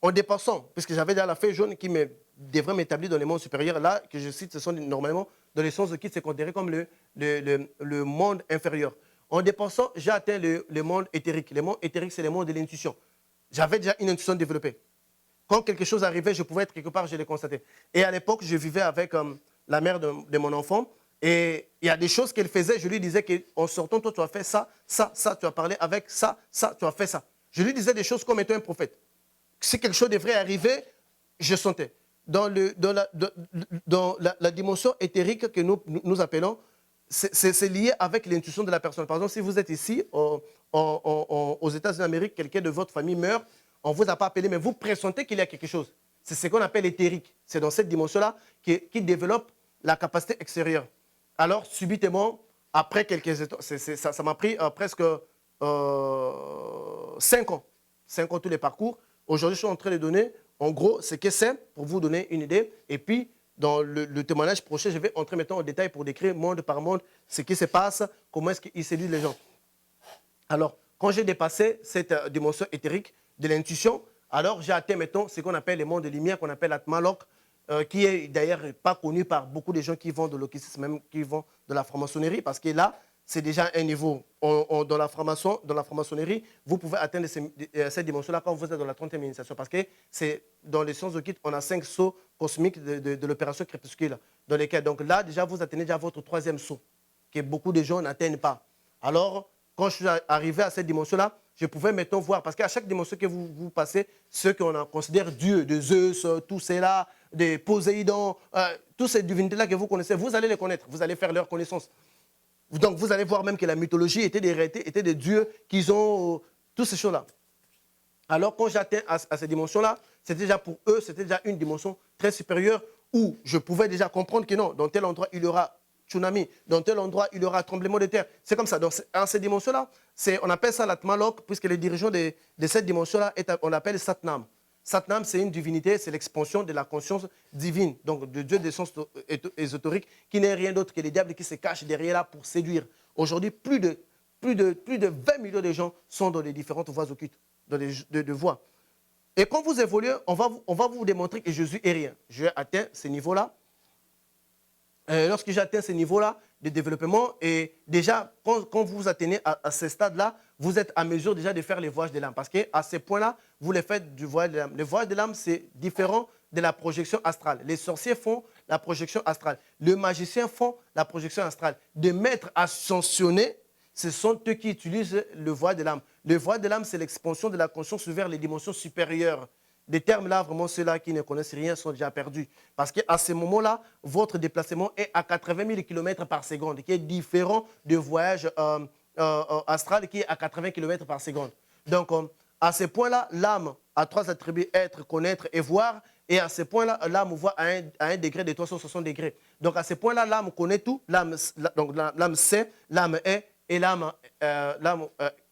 en dépassant, puisque j'avais déjà la feuille jaune qui devrait m'établir dans les mondes supérieurs, là, que je cite, ce sont normalement, dans les sens de qui c'est considéré comme le monde inférieur. En dépassant, j'ai atteint le monde éthérique. Le monde éthérique, c'est le monde de l'intuition. J'avais déjà une intuition développée. Quand quelque chose arrivait, je pouvais être quelque part, je l'ai constaté. Et à l'époque, je vivais avec la mère de mon enfant. Et il y a des choses qu'elle faisait, je lui disais qu'en sortant, toi, tu as fait ça, ça, ça, tu as parlé avec ça, ça, tu as fait ça. Je lui disais des choses comme étant un prophète. Si quelque chose devrait arriver, je sentais. Dans la dimension éthérique que nous appelons, c'est lié avec l'intuition de la personne. Par exemple, si vous êtes ici, aux États-Unis d'Amérique, quelqu'un de votre famille meurt, on ne vous a pas appelé, mais vous pressentez qu'il y a quelque chose. C'est ce qu'on appelle éthérique. C'est dans cette dimension-là qui développe la capacité extérieure. Alors, subitement, après quelques états, ça m'a pris presque 5 ans. 5 ans tous les parcours. Aujourd'hui, je suis en train de donner, en gros, ce que c'est, pour vous donner une idée. Et puis, dans le témoignage prochain, je vais entrer maintenant en détail pour décrire monde par monde ce qui se passe, comment est-ce qu'il séduit les gens. Alors, quand j'ai dépassé cette dimension éthérique de l'intuition, alors j'ai atteint maintenant ce qu'on appelle les mondes de lumière, qu'on appelle l'Atmalok, qui est d'ailleurs pas connu par beaucoup de gens qui vont de l'occultisme, même qui vont de la franc-maçonnerie, parce que là, c'est déjà un niveau. Dans la franc-maçonnerie, vous pouvez atteindre cette dimension-là quand vous êtes dans la 30e initiation, parce que c'est dans les sciences occultes, on a 5 sauts cosmiques de l'opération crépuscule, dans lesquels, donc là, déjà, vous atteignez déjà votre 3e saut, que beaucoup de gens n'atteignent pas. Alors, quand je suis arrivé à cette dimension-là, je pouvais maintenant voir, parce qu'à chaque dimension que vous passez, ceux qu'on considère Dieu, de Zeus, tous ces-là, des Poséidon, toutes ces divinités-là que vous connaissez, vous allez les connaître, vous allez faire leur connaissance. Donc vous allez voir même que la mythologie était des réalités, était des dieux qu'ils ont, toutes ces choses-là. Alors quand j'atteins à cette dimension-là, c'était déjà pour eux, c'était déjà une dimension très supérieure où je pouvais déjà comprendre que non, dans tel endroit, il y aura tsunami, dans tel endroit, il y aura tremblement de terre. C'est comme ça. Donc, en cette dimension-là, on appelle ça l'Atmalok, puisque le dirigeant de cette dimension-là, on l'appelle Satnam. Satnam, c'est une divinité, c'est l'expansion de la conscience divine, donc de Dieu des sens ésotériques, qui n'est rien d'autre que les diables qui se cachent derrière là pour séduire. Aujourd'hui, plus de 20 millions de gens sont dans les différentes voies occultes, dans les voies. Et quand vous évoluez, on va vous démontrer que Jésus est rien. J'ai atteint ce niveau-là. Lorsque j'atteins ce niveau-là de développement, et déjà, quand vous atteignez à ce stade-là, vous êtes à mesure déjà de faire les voyages de l'âme. Parce qu'à ce point-là, vous les faites du voyage de l'âme. Le voyage de l'âme, c'est différent de la projection astrale. Les sorciers font la projection astrale. Les magiciens font la projection astrale. Des maîtres ascensionnés, ce sont eux qui utilisent le voyage de l'âme. Le voyage de l'âme, c'est l'expansion de la conscience vers les dimensions supérieures. Des termes-là, vraiment, ceux-là qui ne connaissent rien sont déjà perdus. Parce qu'à ce moment-là, votre déplacement est à 80 000 km par seconde, qui est différent du voyage astral qui est à 80 km par seconde. Donc, à ce point-là, l'âme a 3 attributs, être, connaître et voir. Et à ce point-là, l'âme voit à un degré de 360 degrés. Donc, à ce point-là, l'âme connaît tout. L'âme sait, l'âme est, et l'âme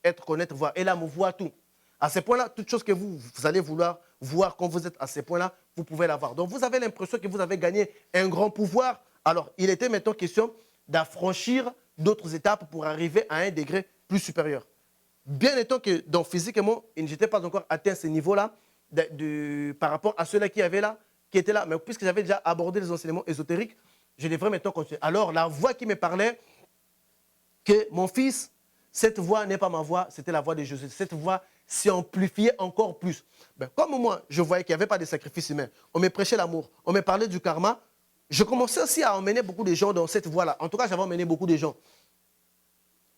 être, connaître, voir. Et l'âme voit tout. À ce point-là, toute chose que vous allez vouloir voir quand vous êtes à ce point-là, vous pouvez l'avoir. Donc, vous avez l'impression que vous avez gagné un grand pouvoir. Alors, il était maintenant question d'affranchir d'autres étapes pour arriver à un degré plus supérieur. Bien étant que donc, physiquement, je n'étais pas encore atteint ce niveau-là par rapport à ceux-là qui étaient là. Mais puisque j'avais déjà abordé les enseignements ésotériques, je devrais maintenant continuer. Alors, la voix qui me parlait, que mon fils, cette voix n'est pas ma voix, c'était la voix de Jésus. Cette voix s'est amplifiée encore plus. Ben, comme moi, je voyais qu'il n'y avait pas de sacrifice humain, on me prêchait l'amour, on me parlait du karma, je commençais aussi à emmener beaucoup de gens dans cette voie-là. En tout cas, j'avais emmené beaucoup de gens.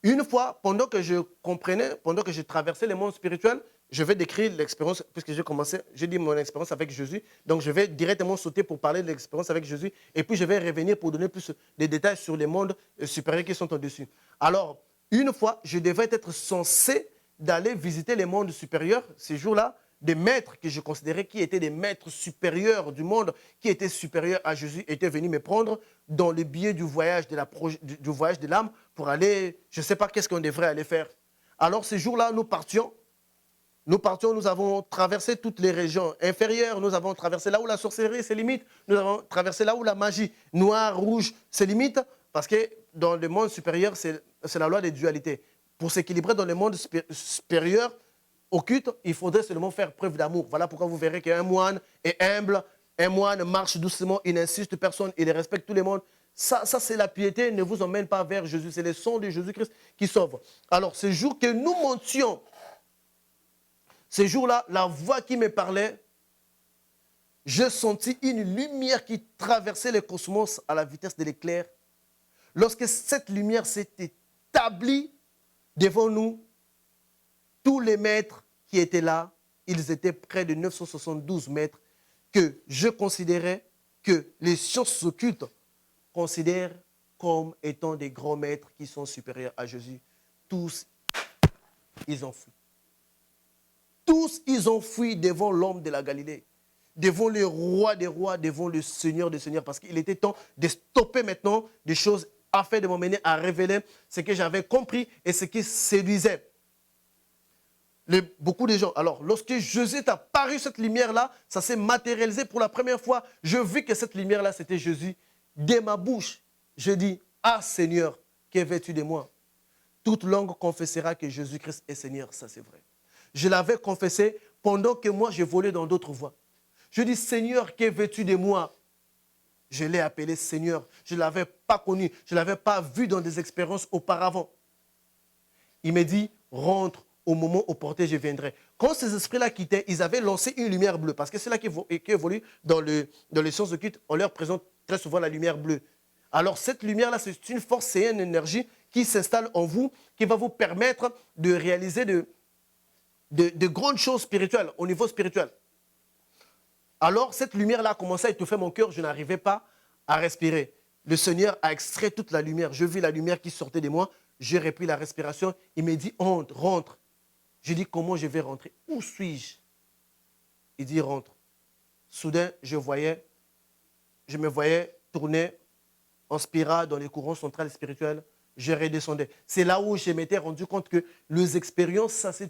Une fois, pendant que je comprenais, pendant que je traversais le monde spirituel, je vais décrire l'expérience, puisque j'ai dit mon expérience avec Jésus, donc je vais directement sauter pour parler de l'expérience avec Jésus, et puis je vais revenir pour donner plus de détails sur les mondes supérieurs qui sont au-dessus. Alors, une fois, je devais être censé d'aller visiter les mondes supérieurs, ces jours-là, des maîtres que je considérais qui étaient des maîtres supérieurs du monde, qui étaient supérieurs à Jésus, étaient venus me prendre dans le biais du voyage du voyage de l'âme pour aller, je ne sais pas qu'est-ce qu'on devrait aller faire. Alors ces jours-là, nous partions, nous avons traversé toutes les régions inférieures, nous avons traversé là où la sorcellerie se limite, nous avons traversé là où la magie noire, rouge se limite, parce que dans le monde supérieur, c'est la loi des dualités. Pour s'équilibrer dans le monde supérieur, occulte, il faudrait seulement faire preuve d'amour. Voilà pourquoi vous verrez qu'un moine est humble, un moine marche doucement, il n'insiste personne, il respecte tout le monde. Ça c'est la piété, ne vous emmène pas vers Jésus. C'est le sang de Jésus-Christ qui sauve. Alors, ce jour que nous montions, ce jour-là, la voix qui me parlait, j'ai senti une lumière qui traversait le cosmos à la vitesse de l'éclair. Lorsque cette lumière s'est établie devant nous, tous les maîtres qui étaient là, ils étaient près de 972 maîtres que je considérais que les sciences occultes considèrent comme étant des grands maîtres qui sont supérieurs à Jésus. Tous, ils ont fui. Tous, ils ont fui devant l'homme de la Galilée, devant le roi des rois, devant le Seigneur des seigneurs, parce qu'il était temps de stopper maintenant des choses afin de m'emmener à révéler ce que j'avais compris et ce qui séduisait beaucoup de gens. Alors, lorsque Jésus est apparu, cette lumière-là, ça s'est matérialisé pour la première fois. Je vis que cette lumière-là, c'était Jésus. De ma bouche, je dis, « Ah Seigneur, que veux-tu de moi ?» Toute langue confessera que Jésus-Christ est Seigneur, ça c'est vrai. Je l'avais confessé pendant que moi, je volais dans d'autres voies. Je dis, « Seigneur, que veux-tu de moi ?» Je l'ai appelé Seigneur. Je ne l'avais pas connu, je ne l'avais pas vu dans des expériences auparavant. Il m'a dit, « Rentre. Au moment opportun, je viendrai. » Quand ces esprits-là quittaient, ils avaient lancé une lumière bleue. Parce que c'est là qui évolue dans les sciences occultes. On leur présente très souvent la lumière bleue. Alors cette lumière-là, c'est une force et une énergie qui s'installe en vous, qui va vous permettre de réaliser de grandes choses spirituelles, au niveau spirituel. Alors cette lumière-là a commencé à étouffer mon cœur. Je n'arrivais pas à respirer. Le Seigneur a extrait toute la lumière. Je vis la lumière qui sortait de moi. J'ai repris la respiration. Il m'a dit, entre, rentre. J'ai dit, comment je vais rentrer? Où suis-je? Il dit, rentre. Soudain, je me voyais tourner en spirale dans les courants centrales spirituels. Je redescendais. C'est là où je m'étais rendu compte que les expériences, ça se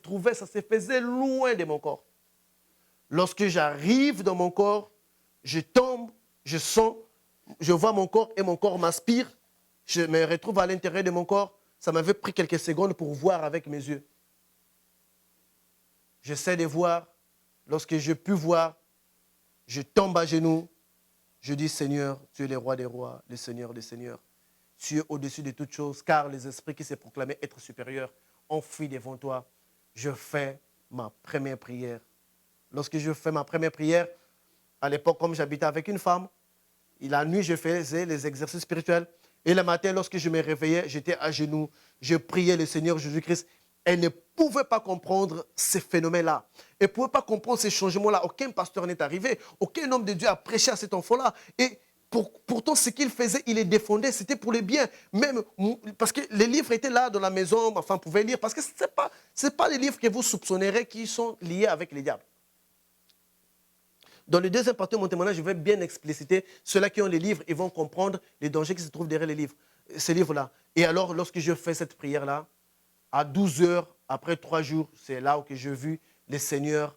faisait loin de mon corps. Lorsque j'arrive dans mon corps, je tombe, je sens, je vois mon corps et mon corps m'aspire. Je me retrouve à l'intérieur de mon corps. Ça m'avait pris quelques secondes pour voir avec mes yeux. J'essaie de voir. Lorsque je puis voir, je tombe à genoux. Je dis, Seigneur, tu es le roi des rois, le Seigneur des seigneurs. Tu es au-dessus de toutes choses, car les esprits qui se proclamaient être supérieurs ont fui devant toi. Je fais ma première prière. Lorsque je fais ma première prière, à l'époque, comme j'habitais avec une femme, la nuit, je faisais les exercices spirituels. Et le matin, lorsque je me réveillais, j'étais à genoux. Je priais le Seigneur Jésus-Christ. Elle ne pouvait pas comprendre ces phénomènes-là. Elle ne pouvait pas comprendre ces changements-là. Aucun pasteur n'est arrivé. Aucun homme de Dieu a prêché à cet enfant-là. Et pourtant, ce qu'il faisait, il les défendait. C'était pour le bien. Même parce que les livres étaient là dans la maison. Enfin, on pouvait lire. Parce que ce n'est pas les livres que vous soupçonnerez qui sont liés avec les diables. Dans le deuxième partie de mon témoignage, je vais bien expliciter. Ceux-là qui ont les livres, ils vont comprendre les dangers qui se trouvent derrière les livres. Ces livres-là. Et alors, lorsque je fais cette prière-là, à 12 heures, après 3 jours, c'est là où j'ai vu le Seigneur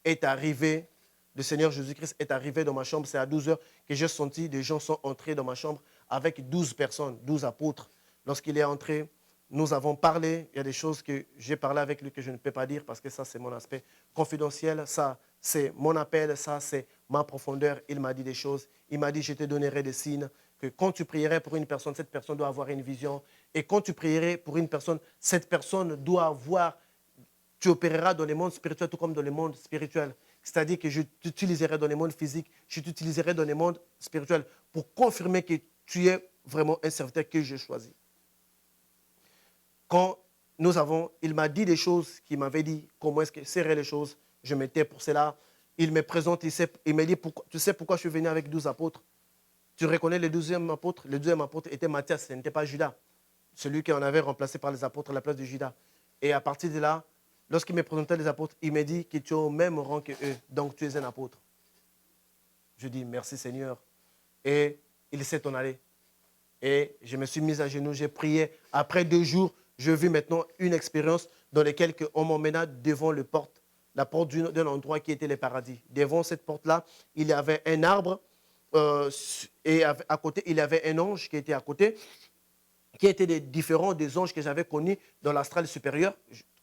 est arrivé. Le Seigneur Jésus-Christ est arrivé dans ma chambre. C'est à 12 heures que j'ai senti des gens sont entrés dans ma chambre avec 12 personnes, 12 apôtres. Lorsqu'il est entré, nous avons parlé. Il y a des choses que j'ai parlé avec lui que je ne peux pas dire parce que ça, c'est mon aspect confidentiel. Ça, c'est mon appel. Ça, c'est ma profondeur. Il m'a dit des choses. Il m'a dit, je te donnerai des signes. Que quand tu prierais pour une personne, cette personne doit avoir une vision. Et quand tu prierais pour une personne, cette personne doit avoir... Tu opéreras dans le monde spirituel tout comme dans le monde spirituel. C'est-à-dire que je t'utiliserai dans le monde physique, je t'utiliserai dans le monde spirituel pour confirmer que tu es vraiment un serviteur que j'ai choisi. Quand il m'a dit des choses qu'il m'avait dit, comment est-ce que seraient les choses, je m'étais pour cela. Il me présente, il me dit, tu sais pourquoi je suis venu avec 12 apôtres? Tu reconnais le 12e apôtre? Le 12e apôtre était Matthias, ce n'était pas Judas. Celui qu'on avait remplacé par les apôtres à la place de Judas. Et à partir de là, lorsqu'il me présentait les apôtres, il me dit que tu es au même rang qu'eux, donc tu es un apôtre. Je dis merci Seigneur. Et il s'est en allé. Et je me suis mis à genoux, j'ai prié. Après 2 jours, je vis maintenant une expérience dans laquelle on m'emmena devant la porte d'un endroit qui était le paradis. Devant cette porte-là, il y avait un arbre et à côté, il y avait un ange qui était à côté, qui était différent des anges que j'avais connus dans l'astral supérieur.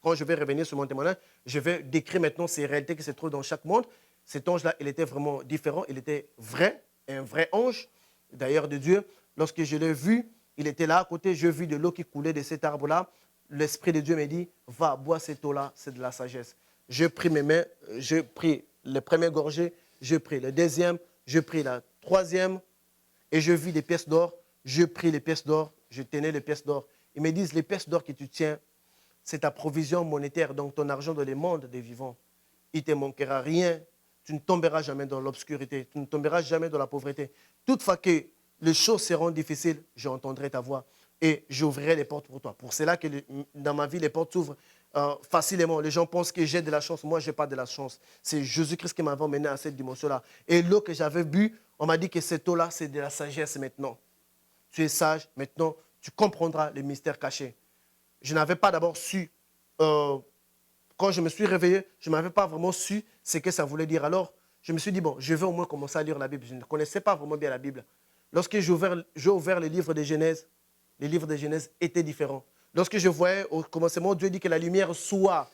Quand je vais revenir sur mon témoignage, je vais décrire maintenant ces réalités qui se trouvent dans chaque monde. Cet ange-là, il était vraiment différent, il était vrai, un vrai ange, d'ailleurs de Dieu. Lorsque je l'ai vu, il était là à côté, je vis de l'eau qui coulait de cet arbre-là. L'Esprit de Dieu me dit, va, bois cette eau-là, c'est de la sagesse. Je pris mes mains, je pris le premier gorgée, je pris le deuxième, je pris la troisième, et je vis des pièces d'or. Je pris les pièces d'or, je tenais les pièces d'or. Ils me disent, les pièces d'or que tu tiens, c'est ta provision monétaire, donc ton argent dans les mondes des vivants. Il ne te manquera rien. Tu ne tomberas jamais dans l'obscurité. Tu ne tomberas jamais dans la pauvreté. Toutefois que les choses seront difficiles, j'entendrai ta voix et j'ouvrirai les portes pour toi. Pour cela que dans ma vie, les portes s'ouvrent facilement. Les gens pensent que j'ai de la chance. Moi, je n'ai pas de la chance. C'est Jésus-Christ qui m'avait emmené à cette dimension-là. Et l'eau que j'avais bu, on m'a dit que cette eau-là, c'est de la sagesse maintenant. Tu es sage, maintenant, tu comprendras les mystères cachés. Je n'avais pas d'abord su, quand je me suis réveillé, je n'avais pas vraiment su ce que ça voulait dire. Alors, je me suis dit, bon, je vais au moins commencer à lire la Bible. Je ne connaissais pas vraiment bien la Bible. Lorsque j'ai ouvert les livres de Genèse étaient différents. Lorsque je voyais au commencement, Dieu dit que la lumière soit.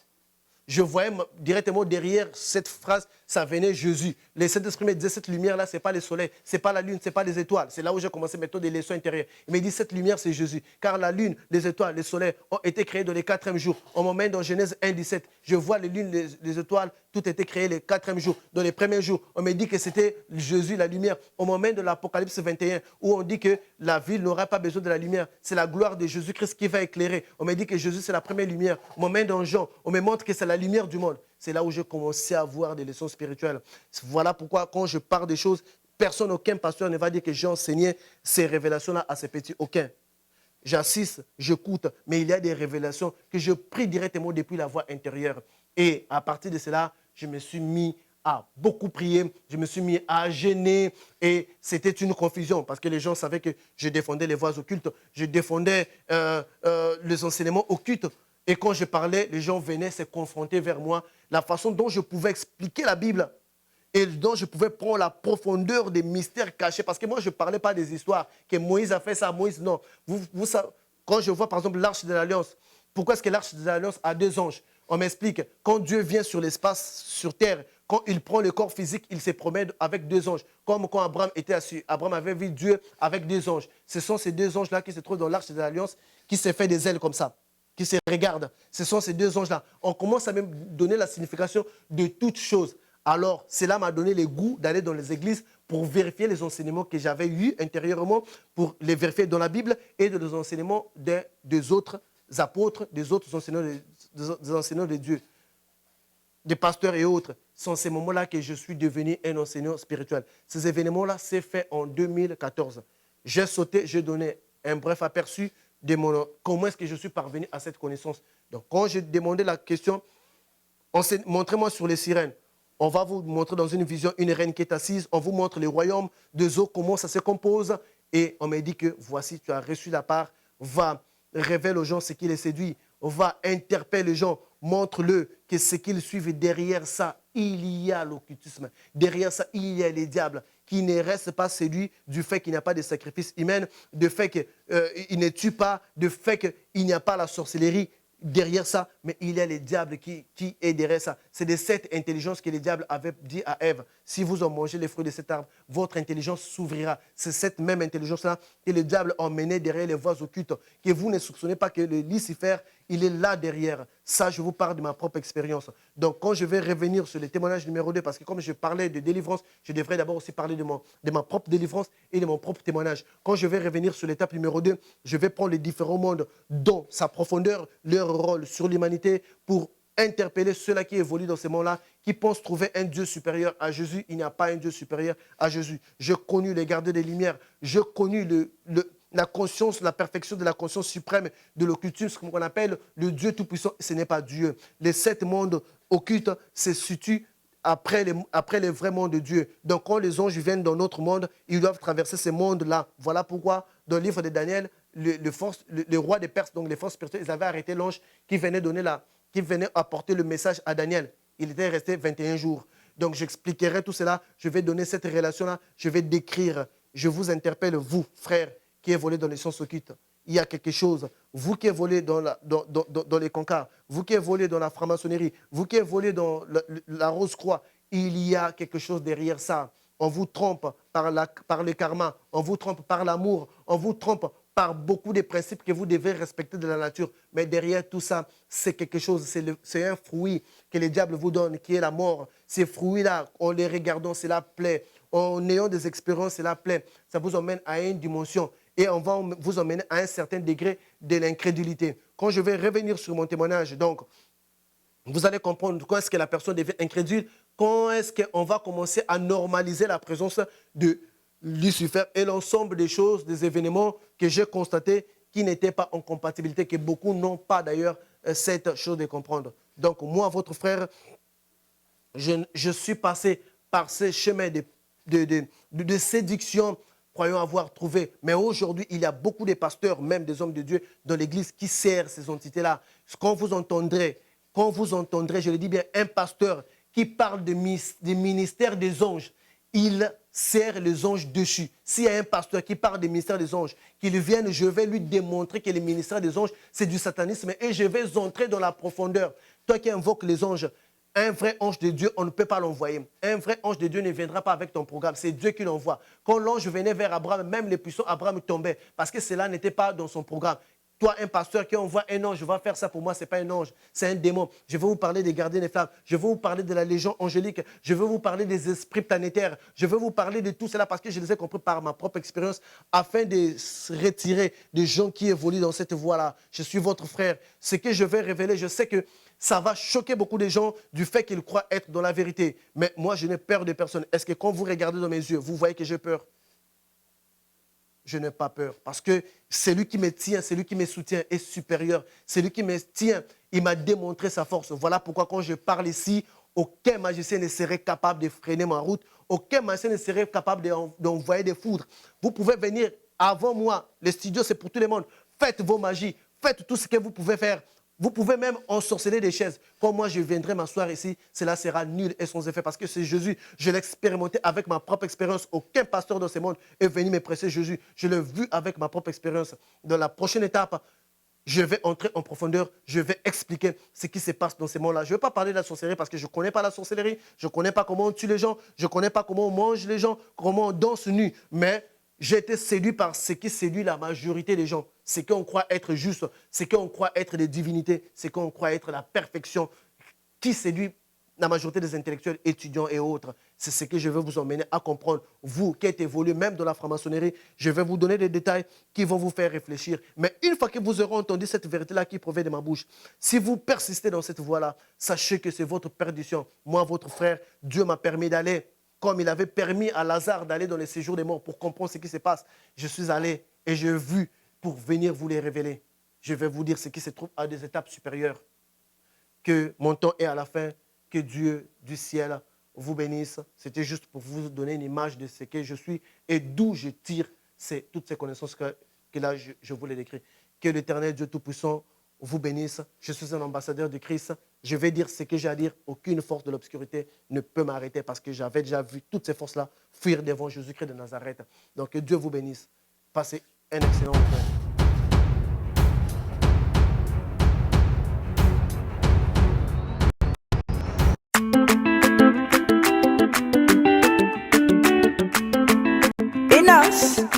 Je voyais directement derrière cette phrase, ça venait Jésus. Le Saint-Esprit me disait, cette lumière-là, ce n'est pas le soleil, ce n'est pas la lune, ce n'est pas les étoiles. C'est là où j'ai commencé maintenant des leçons intérieures. Il me dit, cette lumière, c'est Jésus. Car la lune, les étoiles, le soleil ont été créés dans le 4e jour. On m'emmène dans Genèse 1, 17. Je vois les lunes, les étoiles, tout a été créé le 4e jour. Dans les premiers jours, on me dit que c'était Jésus, la lumière. On m'emmène dans l'Apocalypse 21, où on dit que la ville n'aura pas besoin de la lumière. C'est la gloire de Jésus-Christ qui va éclairer. On me dit que Jésus, c'est la première lumière. On m'emmène dans Jean, on me montre que c'est la lumière du monde. C'est là où j'ai commencé à voir des leçons spirituelles. Voilà pourquoi, quand je parle des choses, personne, aucun pasteur ne va dire que j'ai enseigné ces révélations-là à ces petits. Aucun. J'assiste, j'écoute, mais il y a des révélations que je prie directement depuis la voix intérieure. Et à partir de cela, je me suis mis à beaucoup prier, je me suis mis à gêner et c'était une confusion parce que les gens savaient que je défendais les voies occultes, je défendais les enseignements occultes. Et quand je parlais, les gens venaient se confronter vers moi, la façon dont je pouvais expliquer la Bible et dont je pouvais prendre la profondeur des mystères cachés. Parce que moi, je ne parlais pas des histoires, que Moïse a fait ça, Moïse, non. Quand je vois, par exemple, l'Arche de l'Alliance, pourquoi est-ce que l'Arche de l'Alliance a 2 anges? On m'explique, quand Dieu vient sur l'espace, sur terre, quand il prend le corps physique, il se promène avec 2 anges. Comme quand Abraham était assis, Abraham avait vu Dieu avec 2 anges. Ce sont ces 2 anges-là qui se trouvent dans l'Arche de l'Alliance, qui se fait des ailes comme ça, qui se regardent. Ce sont ces 2 anges-là. On commence à même donner la signification de toutes choses. Alors, cela m'a donné le goût d'aller dans les églises pour vérifier les enseignements que j'avais eus intérieurement, pour les vérifier dans la Bible et dans les enseignements des autres apôtres, des autres enseignants de Dieu, des pasteurs et autres. C'est en ces moments-là que je suis devenu un enseignant spirituel. Ces événements-là, c'est fait en 2014. J'ai sauté, j'ai donné un bref aperçu de comment est-ce que je suis parvenu à cette connaissance. Donc, quand j'ai demandé la question, montrez-moi sur les sirènes. On va vous montrer dans une vision une reine qui est assise. On vous montre les royaumes des eaux, comment ça se compose. Et on m'a dit que voici, tu as reçu la part. Va, révèle aux gens ce qui les séduit. Va, interpelle les gens. Montre-le que ce qu'ils suivent derrière ça, il y a l'occultisme. Derrière ça, il y a les diables qui ne reste pas séduit du fait qu'il n'y a pas de sacrifice humain, du fait qu'il ne tue pas, du fait qu'il n'y a pas la sorcellerie derrière ça, mais il y a le diable qui est derrière ça. C'est de cette intelligence que le diable avait dit à Ève, si vous en mangez les fruits de cet arbre, votre intelligence s'ouvrira. C'est cette même intelligence-là que le diable emmenait derrière les voies occultes, que vous ne soupçonnez pas que le Lucifer, il est là derrière. Ça, je vous parle de ma propre expérience. Donc, quand je vais revenir sur le témoignage numéro 2, parce que comme je parlais de délivrance, je devrais d'abord aussi parler de ma propre délivrance et de mon propre témoignage. Quand je vais revenir sur l'étape numéro 2, je vais prendre les différents mondes, dont sa profondeur, leur rôle sur l'humanité, pour interpeller ceux-là qui évoluent dans ces mondes-là, qui pensent trouver un Dieu supérieur à Jésus. Il n'y a pas un Dieu supérieur à Jésus. J'ai connu les gardiens des Lumières. J'ai connu la conscience, la perfection de la conscience suprême de l'occultisme, ce qu'on appelle le Dieu tout-puissant. Ce n'est pas Dieu. Les 7 mondes occultes se situent après les vrais mondes de Dieu. Donc, quand les anges viennent dans notre monde, ils doivent traverser ces mondes-là. Voilà pourquoi, dans le livre de Daniel, le roi des Perses, donc les forces spirituelles, ils avaient arrêté l'ange qui venait apporter le message à Daniel. Il était resté 21 jours. Donc, j'expliquerai tout cela. Je vais donner cette relation-là. Je vais décrire. Je vous interpelle, vous, frères, qui évoluez dans les sciences occultes. Il y a quelque chose. Vous qui évoluez dans les cancars, vous qui évoluez dans la franc-maçonnerie, vous qui évoluez dans la Rose-Croix, il y a quelque chose derrière ça. On vous trompe par le karma, on vous trompe par l'amour, on vous trompe par beaucoup de principes que vous devez respecter de la nature. Mais derrière tout ça, c'est quelque chose, c'est un fruit que le diable vous donne, qui est la mort. Ces fruits-là, en les regardant, cela plaît. En ayant des expériences, cela plaît. Ça vous emmène à une dimension et on va vous emmener à un certain degré de l'incrédulité. Quand je vais revenir sur mon témoignage, donc, vous allez comprendre quand est-ce que la personne devient incrédule, quand est-ce qu'on va commencer à normaliser la présence de Lucifer et l'ensemble des choses, des événements que j'ai constatés qui n'étaient pas en compatibilité, que beaucoup n'ont pas d'ailleurs cette chose de comprendre. Donc, moi, votre frère, je suis passé par ces chemins de séduction, croyant avoir trouvé. Mais aujourd'hui, il y a beaucoup de pasteurs, même des hommes de Dieu, dans l'Église qui servent ces entités-là. Quand vous entendrez, je le dis bien, un pasteur qui parle du ministère des anges, il sert les anges dessus. S'il y a un pasteur qui parle du ministère des anges, qu'il vienne, je vais lui démontrer que le ministère des anges, c'est du satanisme et je vais entrer dans la profondeur. Toi qui invoques les anges, un vrai ange de Dieu, on ne peut pas l'envoyer. Un vrai ange de Dieu ne viendra pas avec ton programme. C'est Dieu qui l'envoie. Quand l'ange venait vers Abraham, même les puissants Abraham tombaient parce que cela n'était pas dans son programme. Toi, un pasteur qui envoie un ange, va faire ça pour moi, ce n'est pas un ange, c'est un démon. Je vais vous parler des gardiens des flammes, je vais vous parler de la légion angélique, je vais vous parler des esprits planétaires, je vais vous parler de tout cela parce que je les ai compris par ma propre expérience afin de se retirer des gens qui évoluent dans cette voie-là. Je suis votre frère. Ce que je vais révéler, je sais que ça va choquer beaucoup de gens du fait qu'ils croient être dans la vérité. Mais moi, je n'ai peur de personne. Est-ce que quand vous regardez dans mes yeux, vous voyez que j'ai peur? Je n'ai pas peur parce que celui qui me tient, celui qui me soutient est supérieur. Celui qui me tient, il m'a démontré sa force. Voilà pourquoi quand je parle ici, aucun magicien ne serait capable de freiner ma route. Aucun magicien ne serait capable d'envoyer des foudres. Vous pouvez venir avant moi. Le studio, c'est pour tout le monde. Faites vos magies. Faites tout ce que vous pouvez faire. Vous pouvez même ensorceler des chaises. Quand moi, je viendrai m'asseoir ici, cela sera nul et sans effet parce que c'est Jésus. Je l'ai expérimenté avec ma propre expérience. Aucun pasteur dans ce monde est venu me presser Jésus. Je l'ai vu avec ma propre expérience. Dans la prochaine étape, je vais entrer en profondeur. Je vais expliquer ce qui se passe dans ces mondes-là. Je ne vais pas parler de la sorcellerie parce que je ne connais pas la sorcellerie. Je ne connais pas comment on tue les gens. Je ne connais pas comment on mange les gens, comment on danse nu. Mais j'ai été séduit par ce qui séduit la majorité des gens. Ce qu'on croit être juste, ce qu'on croit être des divinités, ce qu'on croit être la perfection, qui séduit la majorité des intellectuels, étudiants et autres. C'est ce que je veux vous emmener à comprendre. Vous qui êtes évolué même dans la franc-maçonnerie, je vais vous donner des détails qui vont vous faire réfléchir. Mais une fois que vous aurez entendu cette vérité-là qui provient de ma bouche, si vous persistez dans cette voie-là, sachez que c'est votre perdition. Moi, votre frère, Dieu m'a permis d'aller comme il avait permis à Lazare d'aller dans les séjours des morts pour comprendre ce qui se passe. Je suis allé et j'ai vu pour venir vous les révéler. Je vais vous dire ce qui se trouve à des étapes supérieures. Que mon temps est à la fin, que Dieu du ciel vous bénisse. C'était juste pour vous donner une image de ce que je suis et d'où je tire toutes ces connaissances que là je vous les décris. Que l'Éternel Dieu Tout-Puissant vous bénisse. Je suis un ambassadeur de Christ je vais dire ce que j'ai à dire. Aucune force de l'obscurité ne peut m'arrêter parce que j'avais déjà vu toutes ces forces-là fuir devant Jésus-Christ de Nazareth. Donc, que Dieu vous bénisse. Passez un excellent week-end. Enos.